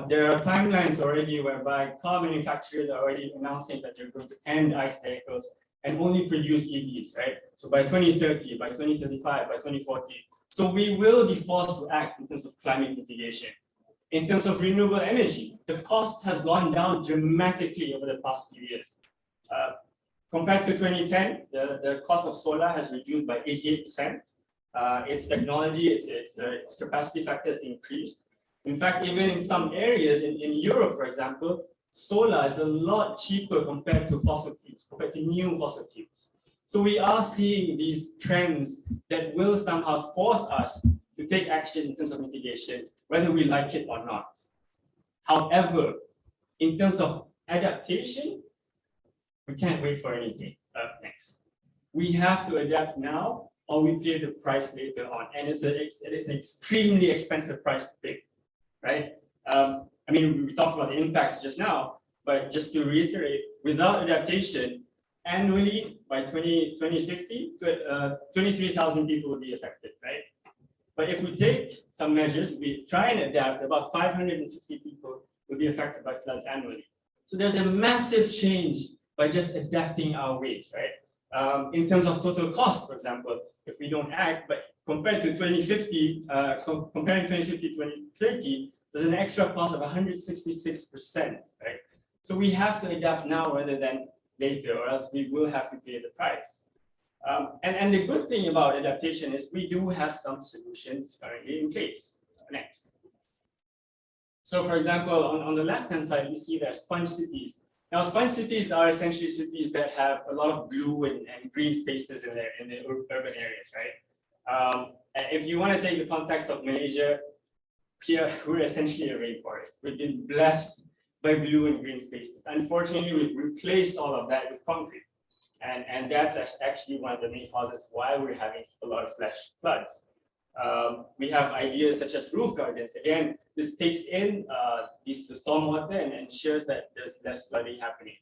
there are timelines already whereby car manufacturers are already announcing that they're going to end ICE vehicles and only produce EVs, right? So by 2030, by 2035, by 2040. So we will be forced to act in terms of climate mitigation. In terms of renewable energy, the cost has gone down dramatically over the past few years. Compared to 2010, the cost of solar has reduced by 88%. Its technology, its capacity factor has increased. In fact, even in some areas in Europe, for example, solar is a lot cheaper compared to fossil fuels, compared to new fossil fuels. So we are seeing these trends that will somehow force us to take action in terms of mitigation, whether we like it or not. However, in terms of adaptation, we can't wait for anything next. We have to adapt now, or we pay the price later on, and it is an extremely expensive price to pay, right? I mean, we talked about the impacts just now, but just to reiterate, without adaptation, annually by 2050, 23,000 people will be affected, right? But if we take some measures, we try and adapt, about 550 people will be affected by floods annually. So there's a massive change by just adapting our ways, right? In terms of total cost, for example, if we don't act, but compared to 2050, comparing 2050 to 2030, there's an extra cost of 166%, right? So we have to adapt now rather than later, or else we will have to pay the price. And the good thing about adaptation is we do have some solutions currently in place. Next. So for example, on the left-hand side, we see that sponge cities. Now, sponge cities are essentially cities that have a lot of blue and green spaces in the urban areas, right? If you want to take the context of Malaysia, here we're essentially a rainforest. We've been blessed by blue and green spaces. Unfortunately, we've replaced all of that with concrete. And that's actually one of the main causes why we're having a lot of flash floods. We have ideas such as roof gardens. Again, this takes in the stormwater and ensures that there's less flooding happening.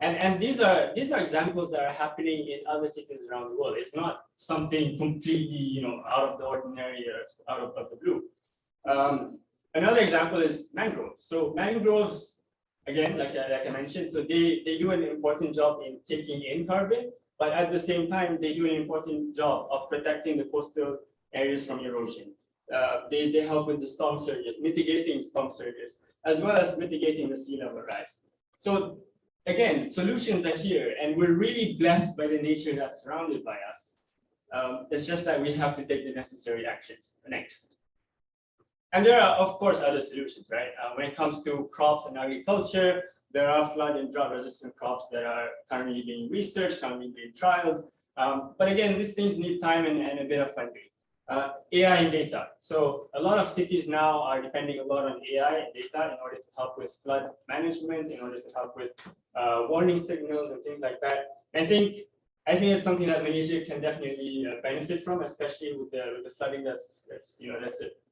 And these are examples that are happening in other cities around the world. It's not something completely out of the ordinary or out of the blue. Another example is mangroves. So mangroves, again, like I mentioned, so they do an important job in taking in carbon, but at the same time, they do an important job of protecting the coastal areas from erosion. They help with the storm surges, mitigating storm surges, as well as mitigating the sea level rise. So again, solutions are here, and we're really blessed by the nature that's surrounded by us. It's just that we have to take the necessary actions. Next. And there are, of course, other solutions, right? When it comes to crops and agriculture, there are flood and drought resistant crops that are currently being researched, currently being trialed. But again, these things need time and a bit of funding. AI and data. So a lot of cities now are depending a lot on AI and data in order to help with flood management, in order to help with warning signals and things like that. I think it's something that Malaysia can definitely benefit from, especially with the flooding that's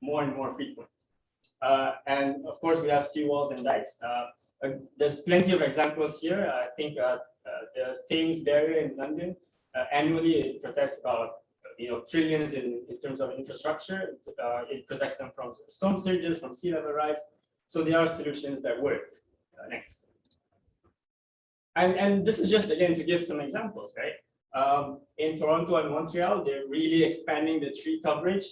more and more frequent. And of course, we have seawalls and dikes. There's plenty of examples here. I think the Thames barrier in London annually it protects about trillions in terms of infrastructure. It protects them from storm surges, from sea level rise. So there are solutions that work. Next. And this is just, again, to give some examples, right? In Toronto and Montreal, they're really expanding the tree coverage.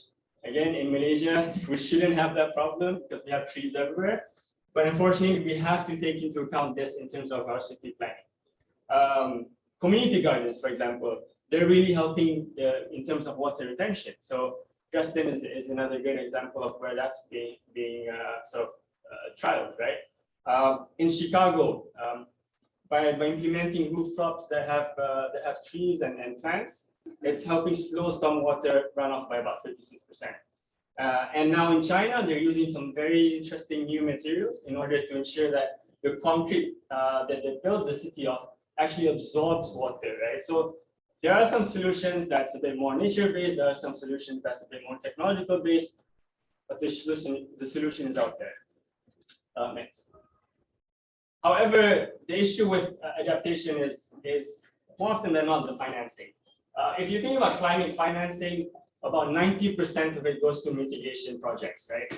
Again, in Malaysia, we shouldn't have that problem because we have trees everywhere. But unfortunately, we have to take into account this in terms of our city planning. Community gardens, for example, they're really helping in terms of water retention. So Justin is another good example of where that's being sort of trialed, right? In Chicago, by implementing rooftops that have trees and plants, it's helping slow stormwater runoff by about 56%. And now in China, they're using some very interesting new materials in order to ensure that the concrete that they built the city of actually absorbs water, right? So there are some solutions that's a bit more nature-based. There are some solutions that's a bit more technological-based, but the solution is out there. Next. However, the issue with adaptation is more often than not the financing. If you think about climate financing, about 90% of it goes to mitigation projects, right?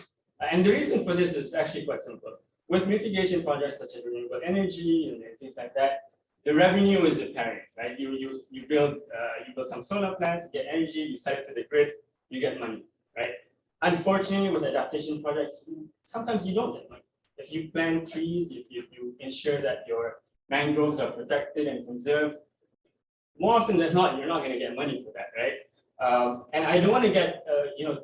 And the reason for this is actually quite simple. With mitigation projects such as renewable energy and things like that, the revenue is apparent, right? You build some solar plants, get energy, you sell it to the grid, you get money, right? Unfortunately, with adaptation projects, sometimes you don't get money. If you plant trees, if you ensure that your mangroves are protected and conserved, more often than not, you're not going to get money for that, right? And I don't want to get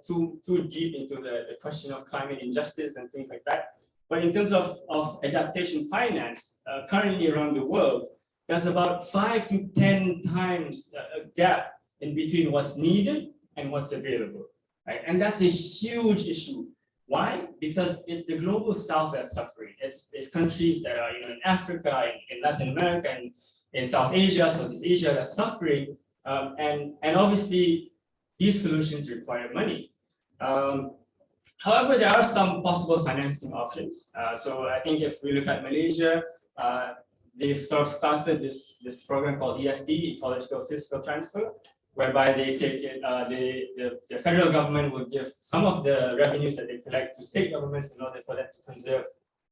too deep into the question of climate injustice and things like that. But in terms of adaptation finance, currently around the world, there's about 5 to 10 times a gap in between what's needed and what's available, right? And that's a huge issue. Why? Because it's the global south that's suffering. It's countries that are in Africa, in Latin America, and in South Asia, Southeast Asia that's suffering. And obviously, these solutions require money. However, there are some possible financing options. So I think if we look at Malaysia, they've sort of started this program called EFT, Ecological Fiscal Transfer, whereby they take it, the federal government will give some of the revenues that they collect to state governments in order for them to conserve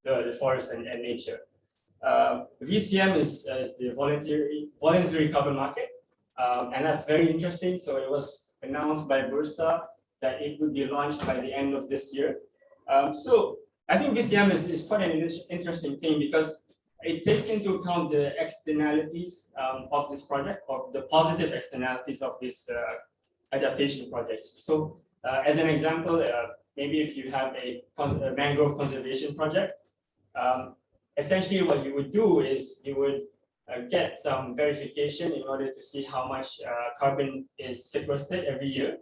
the forest and nature. VCM is the voluntary carbon market, and that's very interesting. So it was announced by Bursa that it would be launched by the end of this year. So I think VCM is quite an interesting thing because it takes into account the externalities of this project, or the positive externalities of this adaptation projects. So as an example, maybe if you have a mangrove conservation project, essentially what you would do is you would get some verification in order to see how much carbon is sequestered every year.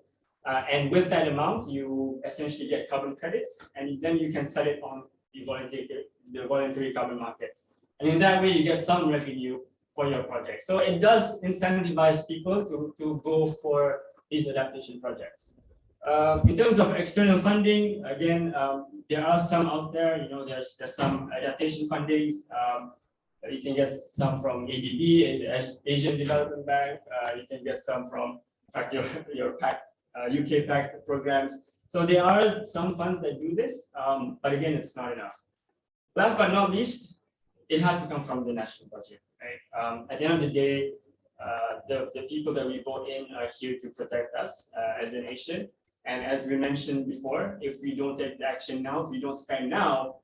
And with that amount, you essentially get carbon credits, and then you can sell it on the voluntary carbon markets. And in that way, you get some revenue for your project. So it does incentivize people to go for these adaptation projects. In terms of external funding, again, there are some out there. You know, there's some adaptation fundings. You can get some from ADB and the Asian Development Bank. You can get some from, in fact, your PAC, UK PAC programs. So there are some funds that do this, but again, it's not enough. Last but not least, it has to come from the national budget, right? At the end of the day, the people that we vote in are here to protect us as a nation. And as we mentioned before, if we don't take the action now, if we don't spend now,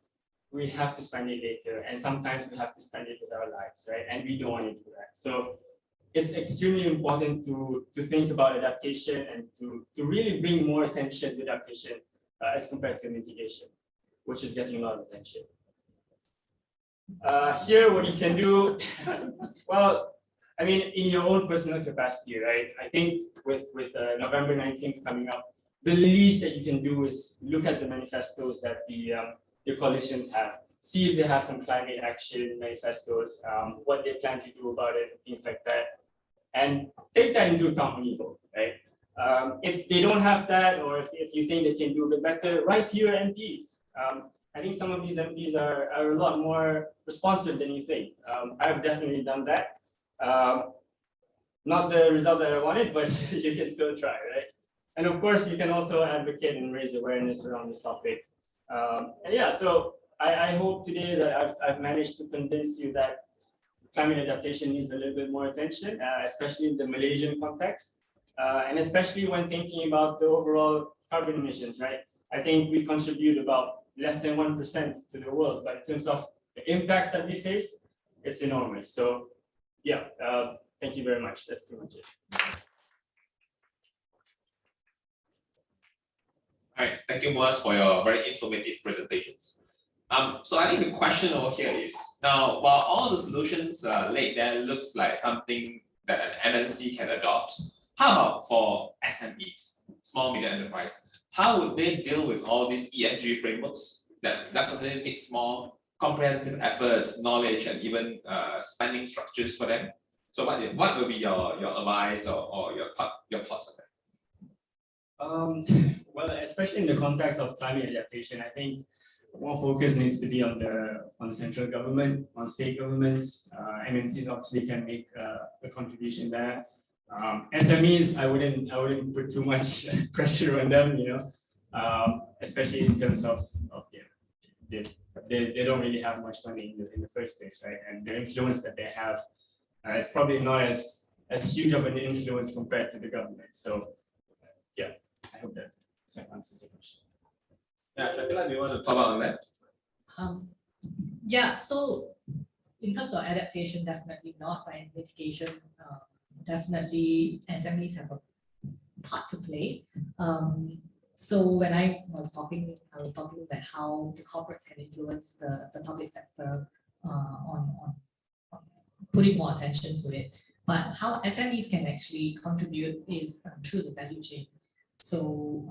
we have to spend it later. And sometimes we have to spend it with our lives, right? And we don't want to do that. So it's extremely important to think about adaptation and to really bring more attention to adaptation as compared to mitigation, which is getting a lot of attention. Here, what you can do, well, I mean, in your own personal capacity, right? I think with November 19th coming up, the least that you can do is look at the manifestos that the coalitions have, see if they have some climate action manifestos, what they plan to do about it, things like that, and take that into account when you vote, right? If they don't have that, or if you think they can do a bit better, write to your MPs. I think some of these MPs are a lot more responsive than you think. I've definitely done that. Not the result that I wanted, but you can still try, right? And of course, you can also advocate and raise awareness around this topic. And yeah, so I hope today that I've managed to convince you that climate adaptation needs a little bit more attention, especially in the Malaysian context, and especially when thinking about the overall carbon emissions, right? I think we contribute about less than 1% to the world, but in terms of the impacts that we face, it's enormous. So yeah, thank you very much. That's pretty much it.
All right, thank you, Moaz, for your very informative presentations. So I think the question over here is, now, while all the solutions laid there looks like something that an MNC can adopt, how about for SMEs, small medium enterprise? How would they deal with all these ESG frameworks that definitely needs more comprehensive efforts, knowledge, and even spending structures for them? So what will be your advice or your thoughts on that?
Well, especially in the context of climate adaptation, I think more focus needs to be on the central government, on state governments. MNCs obviously can make a contribution there. SMEs, I wouldn't put too much pressure on them, you know, especially in terms of they don't really have much money in the first place, right? And the influence that they have is probably not as huge of an influence compared to the government. So yeah, I hope that answers the question.
Yeah, I feel like we want to
Talk about that.
Yeah, so in terms of adaptation, definitely not, by mitigation. Definitely SMEs have a part to play. So when I was talking that how the corporates can influence the public sector on putting more attention to it. But how SMEs can actually contribute is through the value chain. So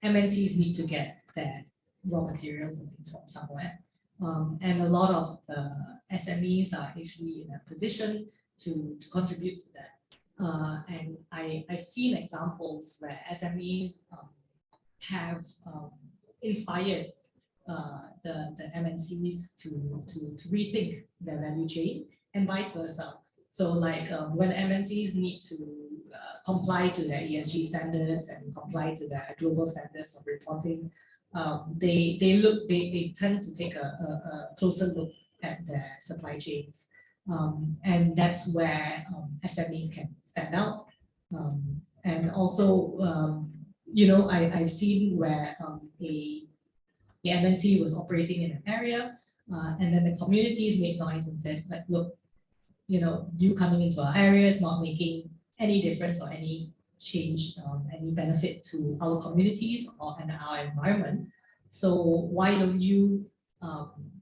MNCs need to get their raw materials and things from somewhere. And a lot of the SMEs are actually in a position to contribute to that. And I've seen examples where SMEs have inspired the MNCs to rethink their value chain and vice versa. So like when MNCs need to comply to their ESG standards and comply to their global standards of reporting, they tend to take a closer look at their supply chains. And that's where SMEs can stand out. And also, I've seen where the MNC was operating in an area, and then the communities made noise and said, like, look, you coming into our area is not making any difference or any change, any benefit to our communities and our environment. So why don't you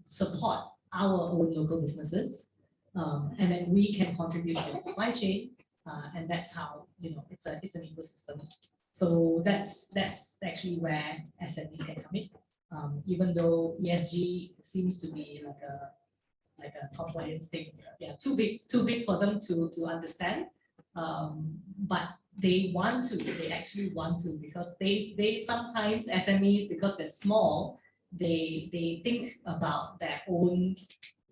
support our own local businesses, and then we can contribute to the supply chain, and that's how it's an ecosystem. So that's actually where SMEs can come in. Even though ESG seems to be like a compliance thing, too big for them to understand. But they actually want to, because they sometimes SMEs, because they're small, they think about their own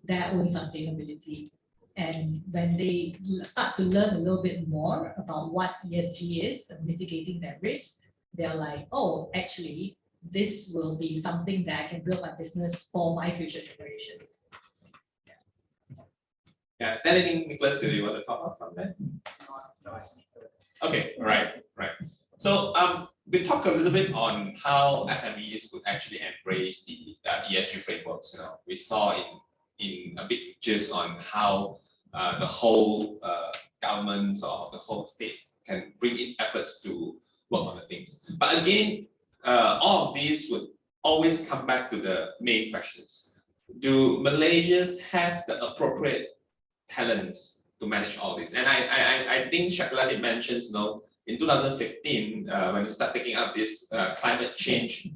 sustainability. And when they start to learn a little bit more about what ESG is and mitigating their risk, they're like, oh, actually, this will be something that I can build my business for my future generations.
Yeah, is there anything, Nicholas, do you want to talk about from that? Okay, right. So we talk a little bit on how SMEs would actually embrace the ESG frameworks. We saw in a big pictures on how the whole governments or the whole states can bring in efforts to work on the things. But again, all of these would always come back to the main questions. Do Malaysians have the appropriate talents to manage all this? And I think Shakila did mention, in 2015, when you start taking up this climate change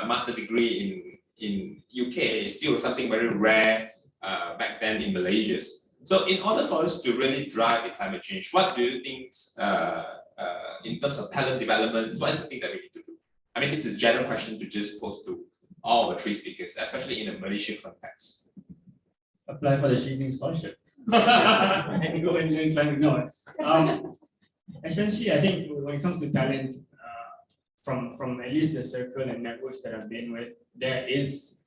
master degree in UK, it's still something very rare back then in Malaysia. So in order for us to really drive the climate change, what do you think in terms of talent development, what is the thing that we need to do? I mean, this is a general question to just pose to all the three speakers, especially in a Malaysian context.
Apply for the Chevening scholarship. And go and learn climate. No. Essentially, I think when it comes to talent, from at least the circle and networks that I've been with, there is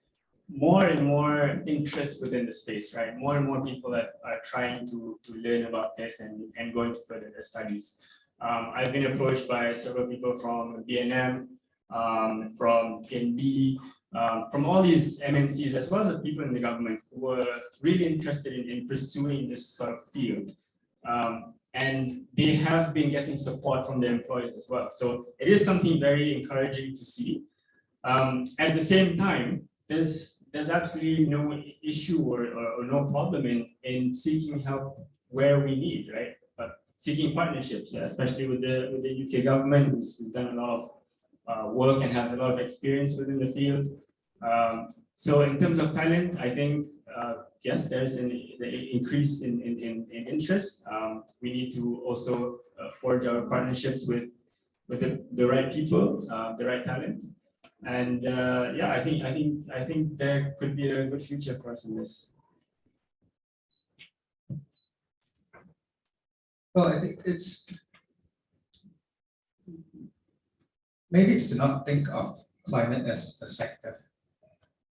more and more interest within the space, right? More and more people that are trying to learn about this and going to further their studies. I've been approached by several people from BNM, from PNB, from all these MNCs, as well as the people in the government who were really interested in pursuing this sort of field. And they have been getting support from their employers as well. So it is something very encouraging to see. At the same time, there's absolutely no issue or no problem in seeking help where we need, right? But seeking partnerships, especially with the UK government, who's done a lot of work and has a lot of experience within the field. So in terms of talent, I think yes, there's an increase in interest. We need to also forge our partnerships with the right people, the right talent. And I think there could be a good future for us in this.
Well, I think maybe it's to not think of climate as a sector,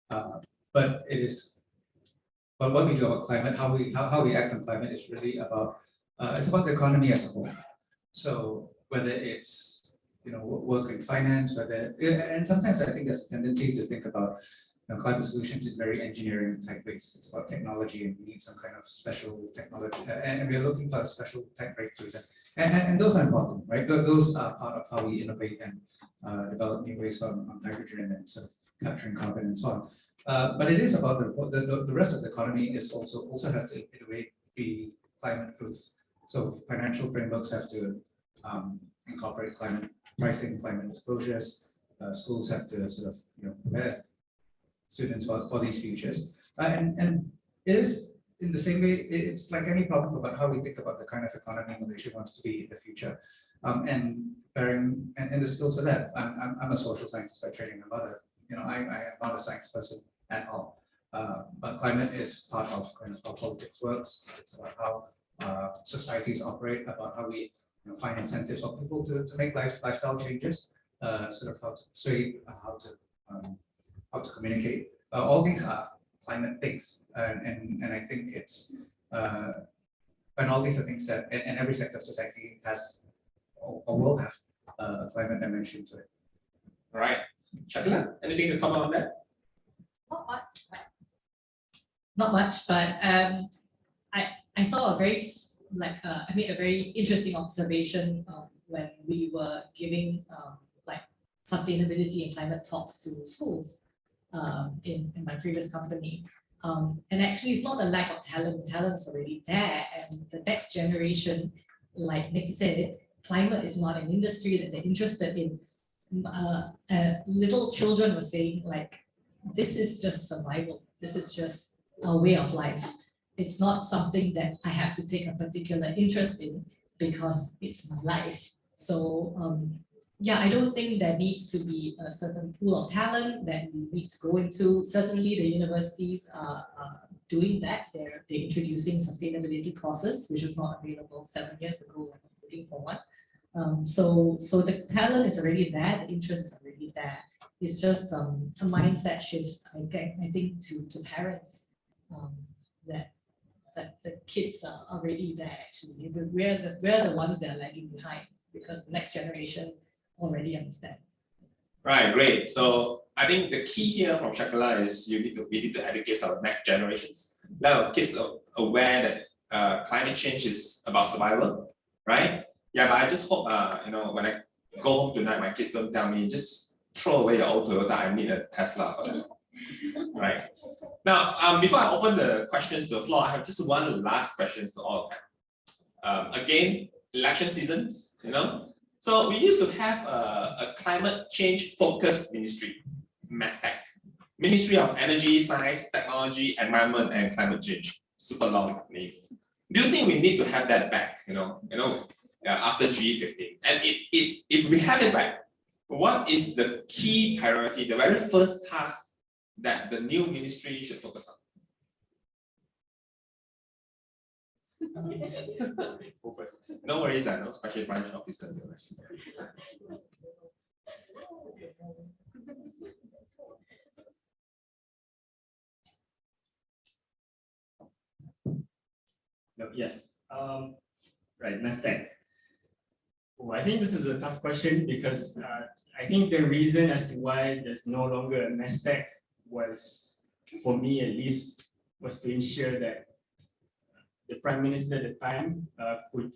but it is. But what we do about climate, how we act on climate is really about it's about the economy as a whole. So whether it's work in finance, and sometimes I think there's a tendency to think about climate solutions in very engineering type ways. It's about technology, and we need some kind of special technology, and we're looking for special tech breakthroughs. And those are important, right? Those are part of how we innovate and develop new ways on hydrogen and sort of capturing carbon and so on. But it is about the rest of the economy is also has to in a way be climate proofed. So financial frameworks have to incorporate climate pricing, climate disclosures. Schools have to sort of prepare students for these futures. And it is in the same way, it's like any problem about how we think about the kind of economy Malaysia wants to be in the future. And preparing and the skills for that. I'm a social scientist by training. I'm not a science person at all. But climate is part of kind of how politics works. It's about how societies operate, about how we find incentives for people to make lifestyle changes, sort of how to persuade, how to communicate. All these are climate things, and I think it's and all these are things that and every sector of society has or will have a climate dimension to it.
All right, Shakila, anything to comment on that?
Not much, but I saw a very I made a very interesting observation when we were giving sustainability and climate talks to schools in my previous company. And actually, it's not a lack of talent. The talent's already there, and the next generation, like Nick said, climate is not an industry that they're interested in. Little children were saying this is just survival. This is just a way of life. It's not something that I have to take a particular interest in because it's my life. So yeah, I don't think there needs to be a certain pool of talent that we need to go into. Certainly the universities are doing that. They're introducing sustainability courses, which was not available 7 years ago when I was looking for one. So the talent is already there, the interest is already there. It's just a mindset shift, I think, to parents, that the kids are already there actually. We're the ones that are lagging behind because the next generation already understand.
Right, great. So I think the key here from Shakila is we need to educate our next generations. Let our kids are aware that climate change is about survival, right? Yeah, but I just hope when I go home tonight, my kids don't tell me just throw away your old Toyota. I need a Tesla for that. Right. Now, before I open the questions to the floor, I have just one last question to all of them. Again, election seasons, So we used to have a climate change focused ministry, MASTEC, Ministry of Energy, Science, Technology, Environment, and Climate Change. Super long name. Do you think we need to have that back? After G15, and if we have it back, what is the key priority, the very first task that the new ministry should focus on? Go first. No worries, I know special branch officer.
No, yes. Right, MASTEC. Oh, I think this is a tough question because I think the reason as to why there's no longer a MASTEC was, for me at least, was to ensure that the Prime Minister at the time could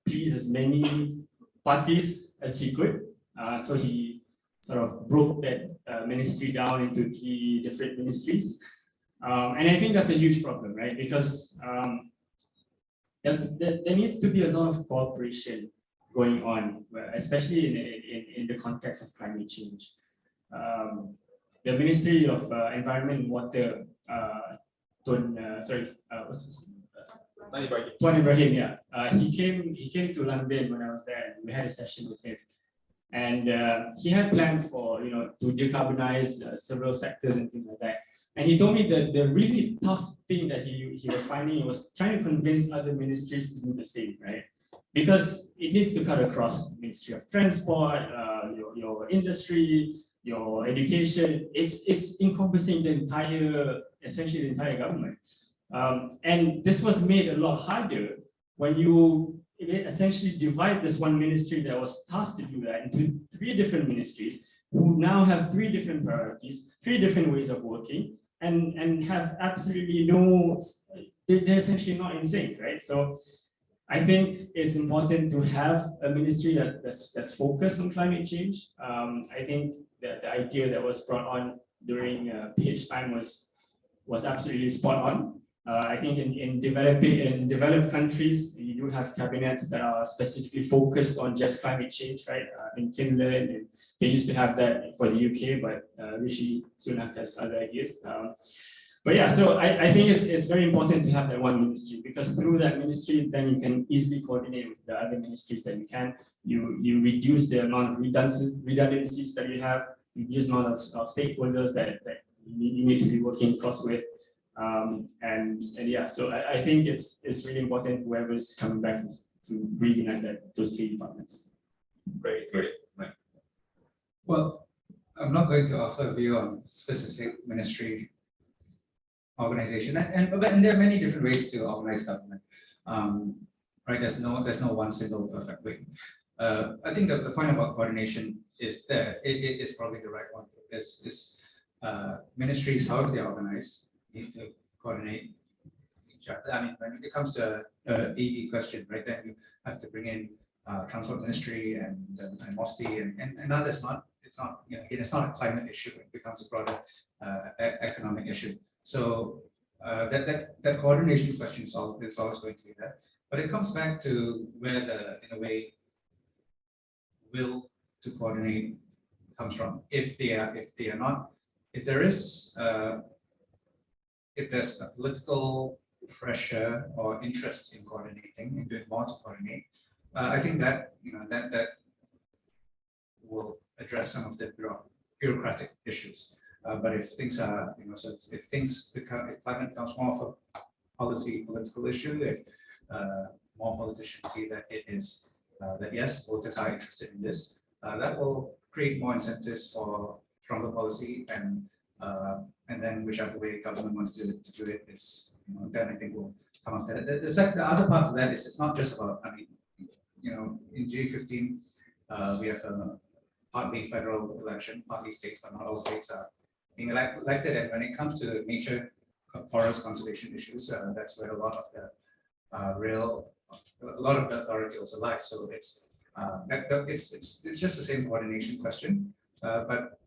please as many parties as he could. So he sort of broke that ministry down into 3 different ministries. And I think that's a huge problem, right? Because there needs to be a lot of cooperation going on, especially in the context of climate change. The Ministry of Environment and Water, what's his name? Tuan Ibrahim, yeah. He came to London when I was there, and we had a session with him. And he had plans for, to decarbonize several sectors and things like that. And he told me that the really tough thing that he was finding was trying to convince other ministries to do the same, right? Because it needs to cut across Ministry of Transport, your industry, your education. It's encompassing essentially the entire government. And this was made a lot harder when you essentially divide this one ministry that was tasked to do that into 3 different ministries, who now have three different priorities, three different ways of working, and have absolutely no, they're essentially not in sync, right? So I think it's important to have a ministry that's focused on climate change. I think that the idea that was brought on during PH time was absolutely spot on. I think in developed countries, you do have cabinets that are specifically focused on just climate change, right? In Finland, and they used to have that for the UK, but Rishi Sunak has other ideas. But yeah, so I think it's very important to have that one ministry, because through that ministry, then you can easily coordinate with the other ministries that you can. You reduce the amount of redundancies that you have, reduce the amount of stakeholders that you need to be working across with. And yeah, so I think it's really important whoever's coming back to reignite those three departments.
Great. Right.
Well, I'm not going to offer a view on specific ministry organization, and there are many different ways to organize government. Right? There's no one single perfect way. I think the point about coordination is there. It is probably the right one. Ministries, however they organize, need to coordinate each other. I mean, when it comes to EV question, right, then you have to bring in Transport Ministry and MOSTI and others. It's not, you know, it's not a climate issue. It becomes a broader economic issue. So that coordination question is always going to be there. But it comes back to where in a way, will to coordinate comes from. If there's a political pressure or interest in coordinating and doing more to coordinate, I think that that will address some of the bureaucratic issues. But if things are, if climate becomes more of a political issue, if more politicians see that it is that yes, voters are interested in this, that will create more incentives for stronger policy, and then whichever way government wants to do it is, then I think we'll come after that. The other part of that is it's not just about, I mean, in G15 we have a partly federal election, partly states, but not all states are being elected. And when it comes to nature, forest conservation issues, that's where a lot of the authority also lies. So it's just the same coordination question, but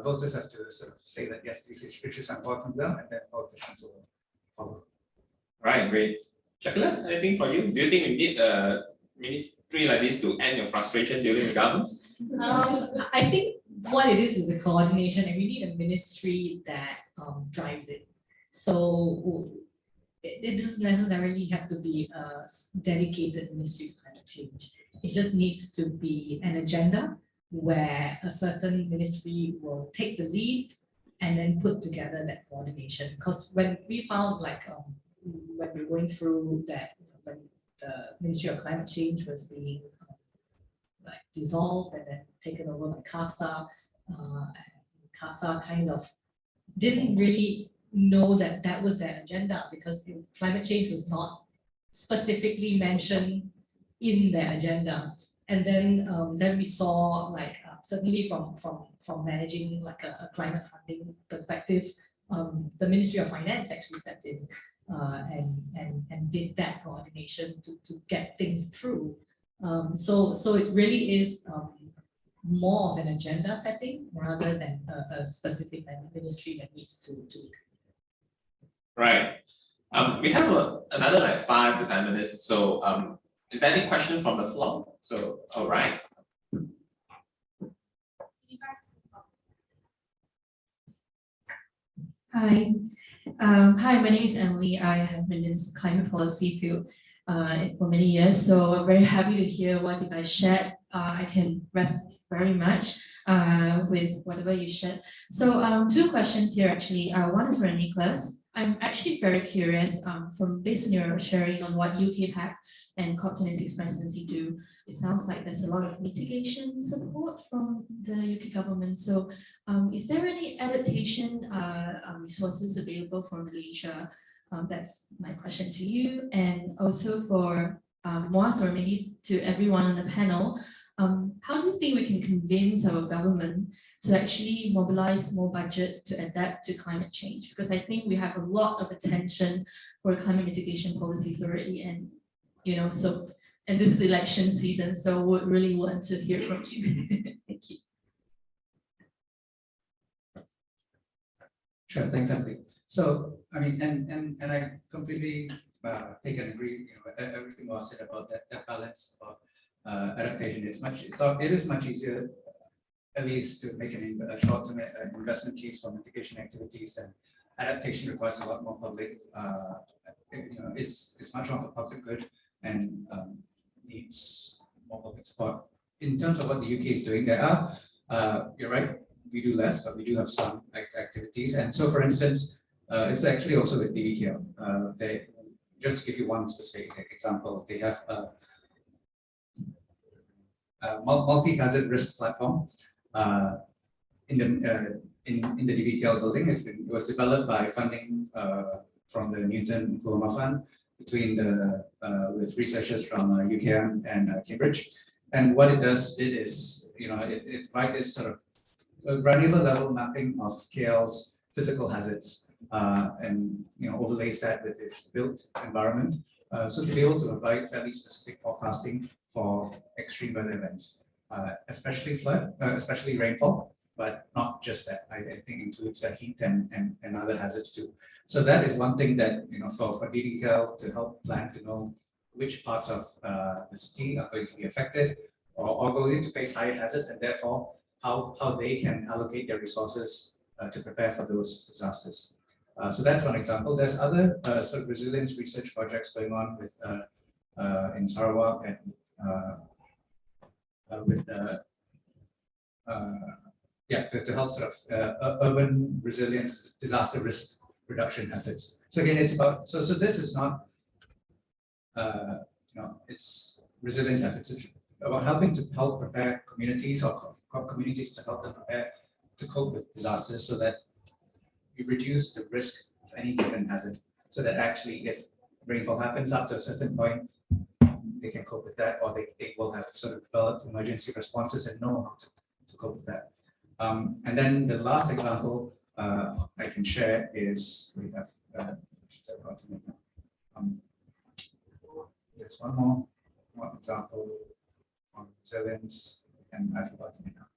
voters have to sort of say that yes, these issues are important to them, and then politicians will follow.
Right, great. Jacqueline, anything for you? Do you think we need a ministry like this to end your frustration during the governments?
I think what it is a coordination, and we need a ministry that drives it. So it doesn't necessarily have to be a dedicated ministry to climate change. It just needs to be an agenda where a certain ministry will take the lead and then put together that coordination. Because when we found, like, when we were going through that, when the Ministry of Climate Change was being dissolved and then taken over by CASA, and CASA kind of didn't really know that that was their agenda, because climate change was not specifically mentioned in their agenda. And then we saw, certainly from managing like a climate funding perspective, the Ministry of Finance actually stepped in and did that coordination to get things through. So it really is more of an agenda setting rather than a specific ministry that needs to do.
Right. We have another 5 to 10 minutes. So is there any question from the floor? So, all right.
Hi. Hi, my name is Emily. I have been in this climate policy field for many years, so I'm very happy to hear what you guys shared. I can resonate very much with whatever you shared. So 2 questions here actually. One is for Nicholas. I'm actually very curious, based on your sharing on what UK Pact and COP26 presidency do, it sounds like there's a lot of mitigation support from the UK government. So is there any adaptation resources available for Malaysia? That's my question to you. And also for Moaz, or maybe to everyone on the panel, How do you think we can convince our government to actually mobilize more budget to adapt to climate change? Because I think we have a lot of attention for climate mitigation policies already, and and this is election season, so would really want to hear from you. Thank you.
Sure, thanks, Emily. So, I mean, and I completely take and agree, everything was said about that balance about adaptation. It is much easier, at least, to make a short-term investment case for mitigation activities, and adaptation requires a lot more public. It's much more of a public good and needs more public support. In terms of what the UK is doing, you're right, we do less, but we do have some activities. And so, for instance, it's actually also with DBKL. Just to give you one specific example, they have a multi-hazard risk platform in the DBKL building. It was developed by funding from the Newton Nkrumah Fund with researchers from UKM and Cambridge. And what it is, it provides this sort of a granular level mapping of KL's physical hazards and overlays that with its built environment. So to be able to provide fairly specific forecasting for extreme weather events, especially flood, especially rainfall, but not just that. I think includes heat and other hazards too. So that is one thing that for DBKL to help plan to know which parts of the city are going to be affected or going to face higher hazards, and therefore how they can allocate their resources to prepare for those disasters. So that's one example. There's other sort of resilience research projects going on with in Sarawak and to help sort of urban resilience, disaster risk reduction efforts. So again, it's about so this is not it's resilience efforts. It's about helping to help prepare communities or communities to help them prepare to cope with disasters, so that you reduce the risk of any given hazard, so that actually if rainfall happens up to a certain point, they can cope with that, or they will have sort of developed emergency responses and know how to cope with that. And then the last example I can share is we have there's one more example on resilience, and I've forgotten it now.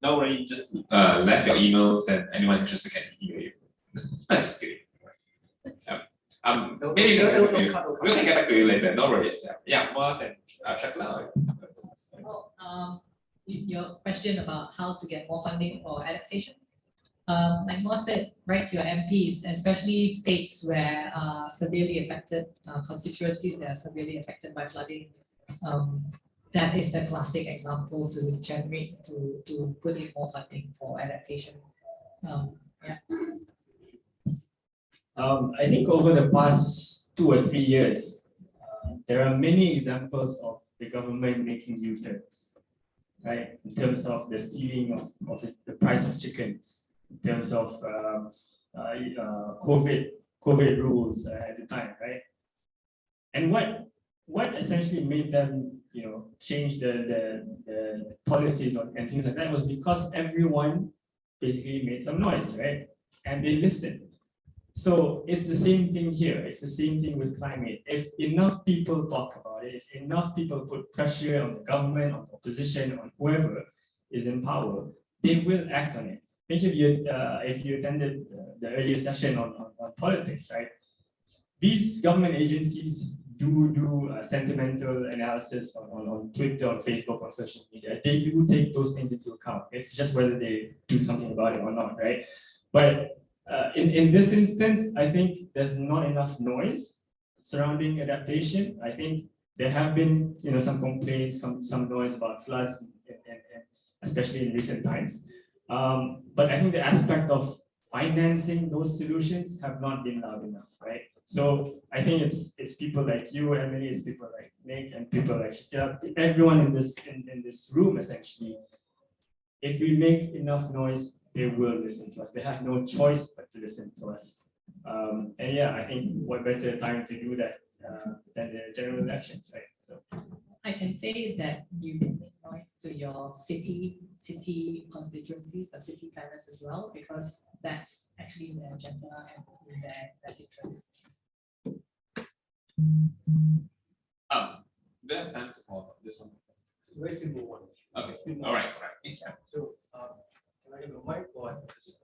No worry, just left your emails and anyone interested can email you. Just kidding. Maybe we can get back to you later. No worries. Yeah, Moaz and Shakla.
Your question about how to get more funding for adaptation. Like Moaz said, write to your MPs, especially states where severely affected constituencies that are severely affected by flooding. That is the classic example to generate to put in more funding for adaptation.
I think over the past 2 or 3 years, there are many examples of the government making U-turns, right? In terms of the ceiling of the price of chickens, in terms of COVID rules at the time, right? And what essentially made them change the policies and things like that was because everyone basically made some noise, right? And they listened. So it's the same thing here. It's the same thing with climate. If enough people talk about it, if enough people put pressure on the government, on the opposition, on whoever is in power, they will act on it. I think if you attended the earlier session on politics, right? These government agencies do sentimental analysis on Twitter, on Facebook, on social media. They do take those things into account. It's just whether they do something about it or not, right? But in this instance, I think there's not enough noise surrounding adaptation. I think there have been some complaints, some noise about floods, and especially in recent times. But I think the aspect of financing those solutions have not been loud enough, right? So I think it's people like you, Emily, it's people like Nick, and people like Shakira, everyone in this room essentially. If we make enough noise, they will listen to us. They have no choice but to listen to us. And yeah, I think what better time to do that than the general elections, right? So
I can say that you make noise to your city constituencies, the city planners as well, because that's actually their agenda and in their best interest.
Do you have time to follow up this one?
It's a very simple one.
Okay, all right. Yeah.
So, can I have a mic or just,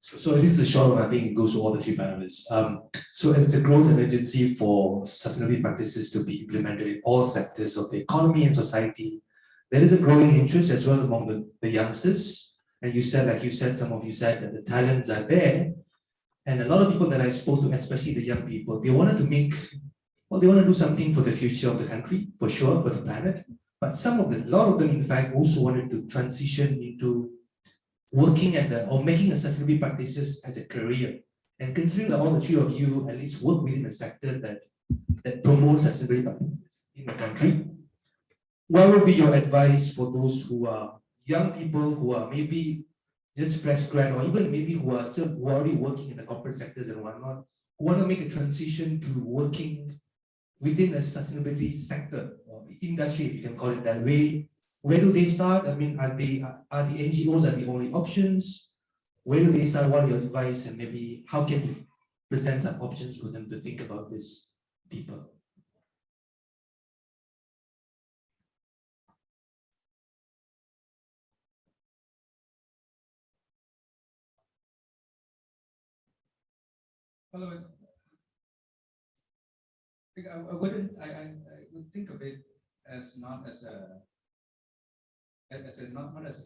So this is a short one. I think it goes to all the three panelists. So it's a growth emergency for sustainability practices to be implemented in all sectors of the economy and society. There is a growing interest as well among the youngsters. And you said, like you said, some of you said that the talents are there. And a lot of people that I spoke to, especially the young people, they wanted to they want to do something for the future of the country, for sure, for the planet. But a lot of them, in fact, also wanted to transition into working or making sustainability practices as a career. And considering that all the three of you at least work within a sector that promotes sustainability practices in the country, what would be your advice for those who are young people who are maybe just fresh grad, or even maybe who are already working in the corporate sectors and whatnot, who want to make a transition to working within a sustainability sector or industry, if you can call it that way? Where do they start? I mean, are the NGOs are the only options? Where do they start? What are your advice, and maybe how can you present some options for them to think about this deeper?
Well, I would think of it as not as a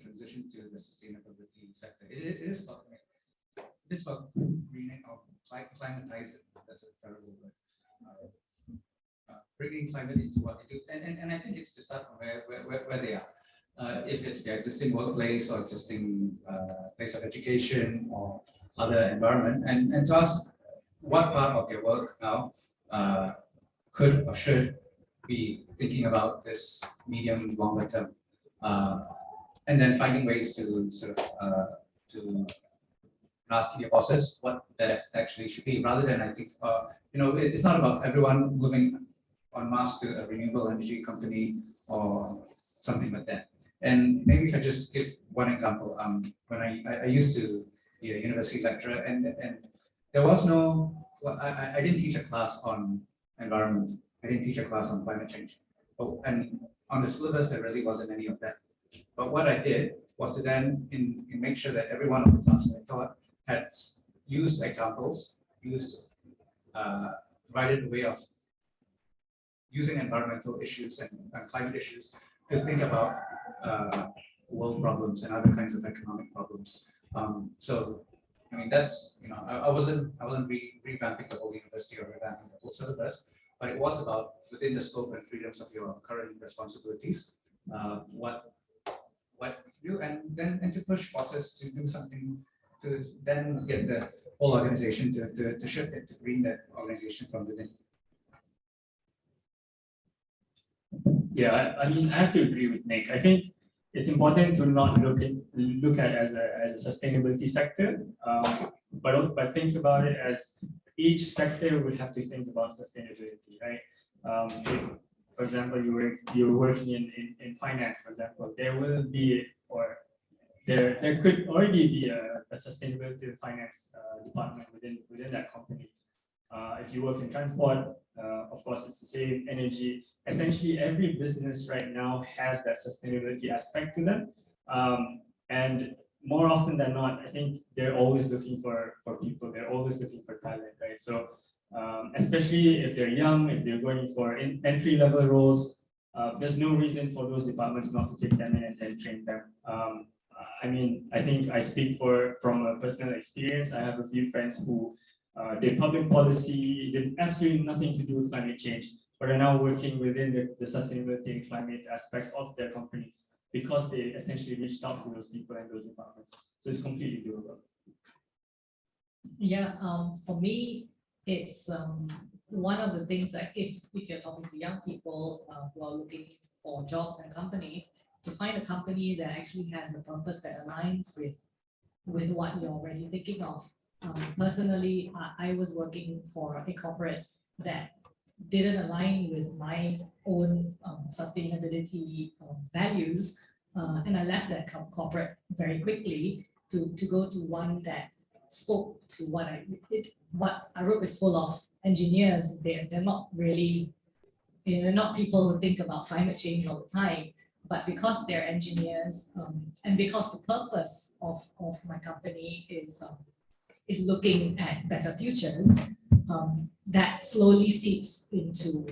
transition to the sustainability sector. It is about greening or climatizing. That's a terrible word. Bringing climate into what they do, and I think it's to start from where they are. If it's their existing workplace or existing place of education or other environment, and to ask what part of their work now could or should be thinking about this medium longer term, and then finding ways to sort of to asking your bosses what that actually should be, rather than, I think, it's not about everyone moving en masse to a renewable energy company or something like that. And maybe if I just give one example, when I used to be a university lecturer, and there was I didn't teach a class on environment. I didn't teach a class on climate change. And on the syllabus, there really wasn't any of that. But what I did was to then make sure that every one of the classes I taught had used examples, provided a way of using environmental issues and climate issues to think about world problems and other kinds of economic problems. So, I mean, that's, I wasn't revamping the whole university or revamping the whole syllabus, but it was about, within the scope and freedoms of your current responsibilities, what you do, and to push bosses to do something, to then get the whole organization to shift it, to green that organization from within.
yeah, I mean, I have to agree with Nick. I think it's important to not look at it as a sustainability sector, but think about it as each sector would have to think about sustainability, right? If, for example, you're working in finance, for example, there will be, or there could already be a sustainability and finance department within that company. If you work in transport, of course, it's the same. Energy. Essentially, every business right now has that sustainability aspect to them. And more often than not, I think they're always looking for people. They're always looking for talent, right? So, especially if they're young, if they're going for entry-level roles, there's no reason for those departments not to take them in and then train them. I mean, I think I speak from a personal experience. I have a few friends who did public policy, did absolutely nothing to do with climate change, but are now working within the sustainability and climate aspects of their companies because they essentially reached out to those people and those departments. So it's completely doable.
Yeah, for me, it's one of the things that if you're talking to young people who are looking for jobs and companies, to find a company that actually has the purpose that aligns with what you're already thinking of. Personally, I was working for a corporate that didn't align with my own sustainability values, and I left that corporate very quickly to go to one that spoke to what I wrote is full of engineers. They're not really, they're not people who think about climate change all the time, but because they're engineers, and because the purpose of my company is looking at better futures, that slowly seeps into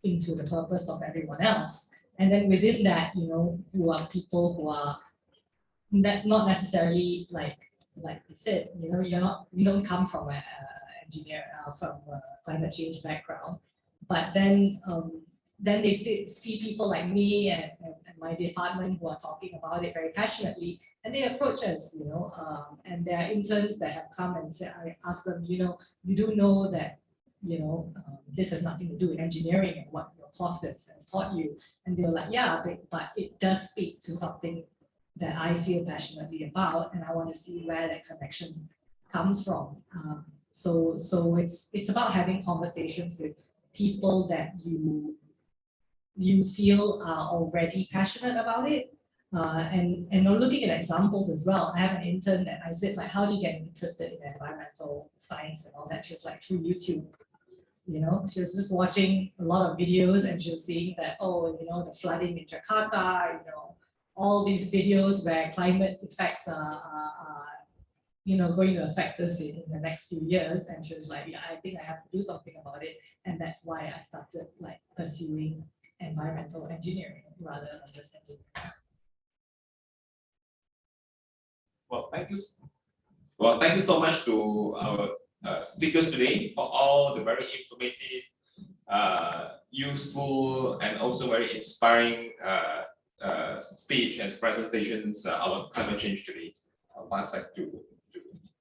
the purpose of everyone else. And then within that, who are people who are not necessarily like you said, you don't come from an engineer from a climate change background, but then they see people like me and my department who are talking about it very passionately, and they approach us, and there are interns that have come and said, I asked them, you do know that, this has nothing to do with engineering and what your course has taught you, and they were like, yeah, but it does speak to something that I feel passionately about, and I want to see where that connection comes from. So it's about having conversations with people that you feel are already passionate about it, and looking at examples as well. I have an intern that I said, like, how do you get interested in environmental science and all that? She was like, through YouTube. She was just watching a lot of videos, and she was seeing that, the flooding in Jakarta, all these videos where climate effects are going to affect us in the next few years. And she was like, yeah, I think I have to do something about it. And that's why I started pursuing environmental engineering rather than just engineering.
Well, thank you so much to our speakers today for all the very informative, useful, and also very inspiring speech and presentations on climate change today. I'll pass back to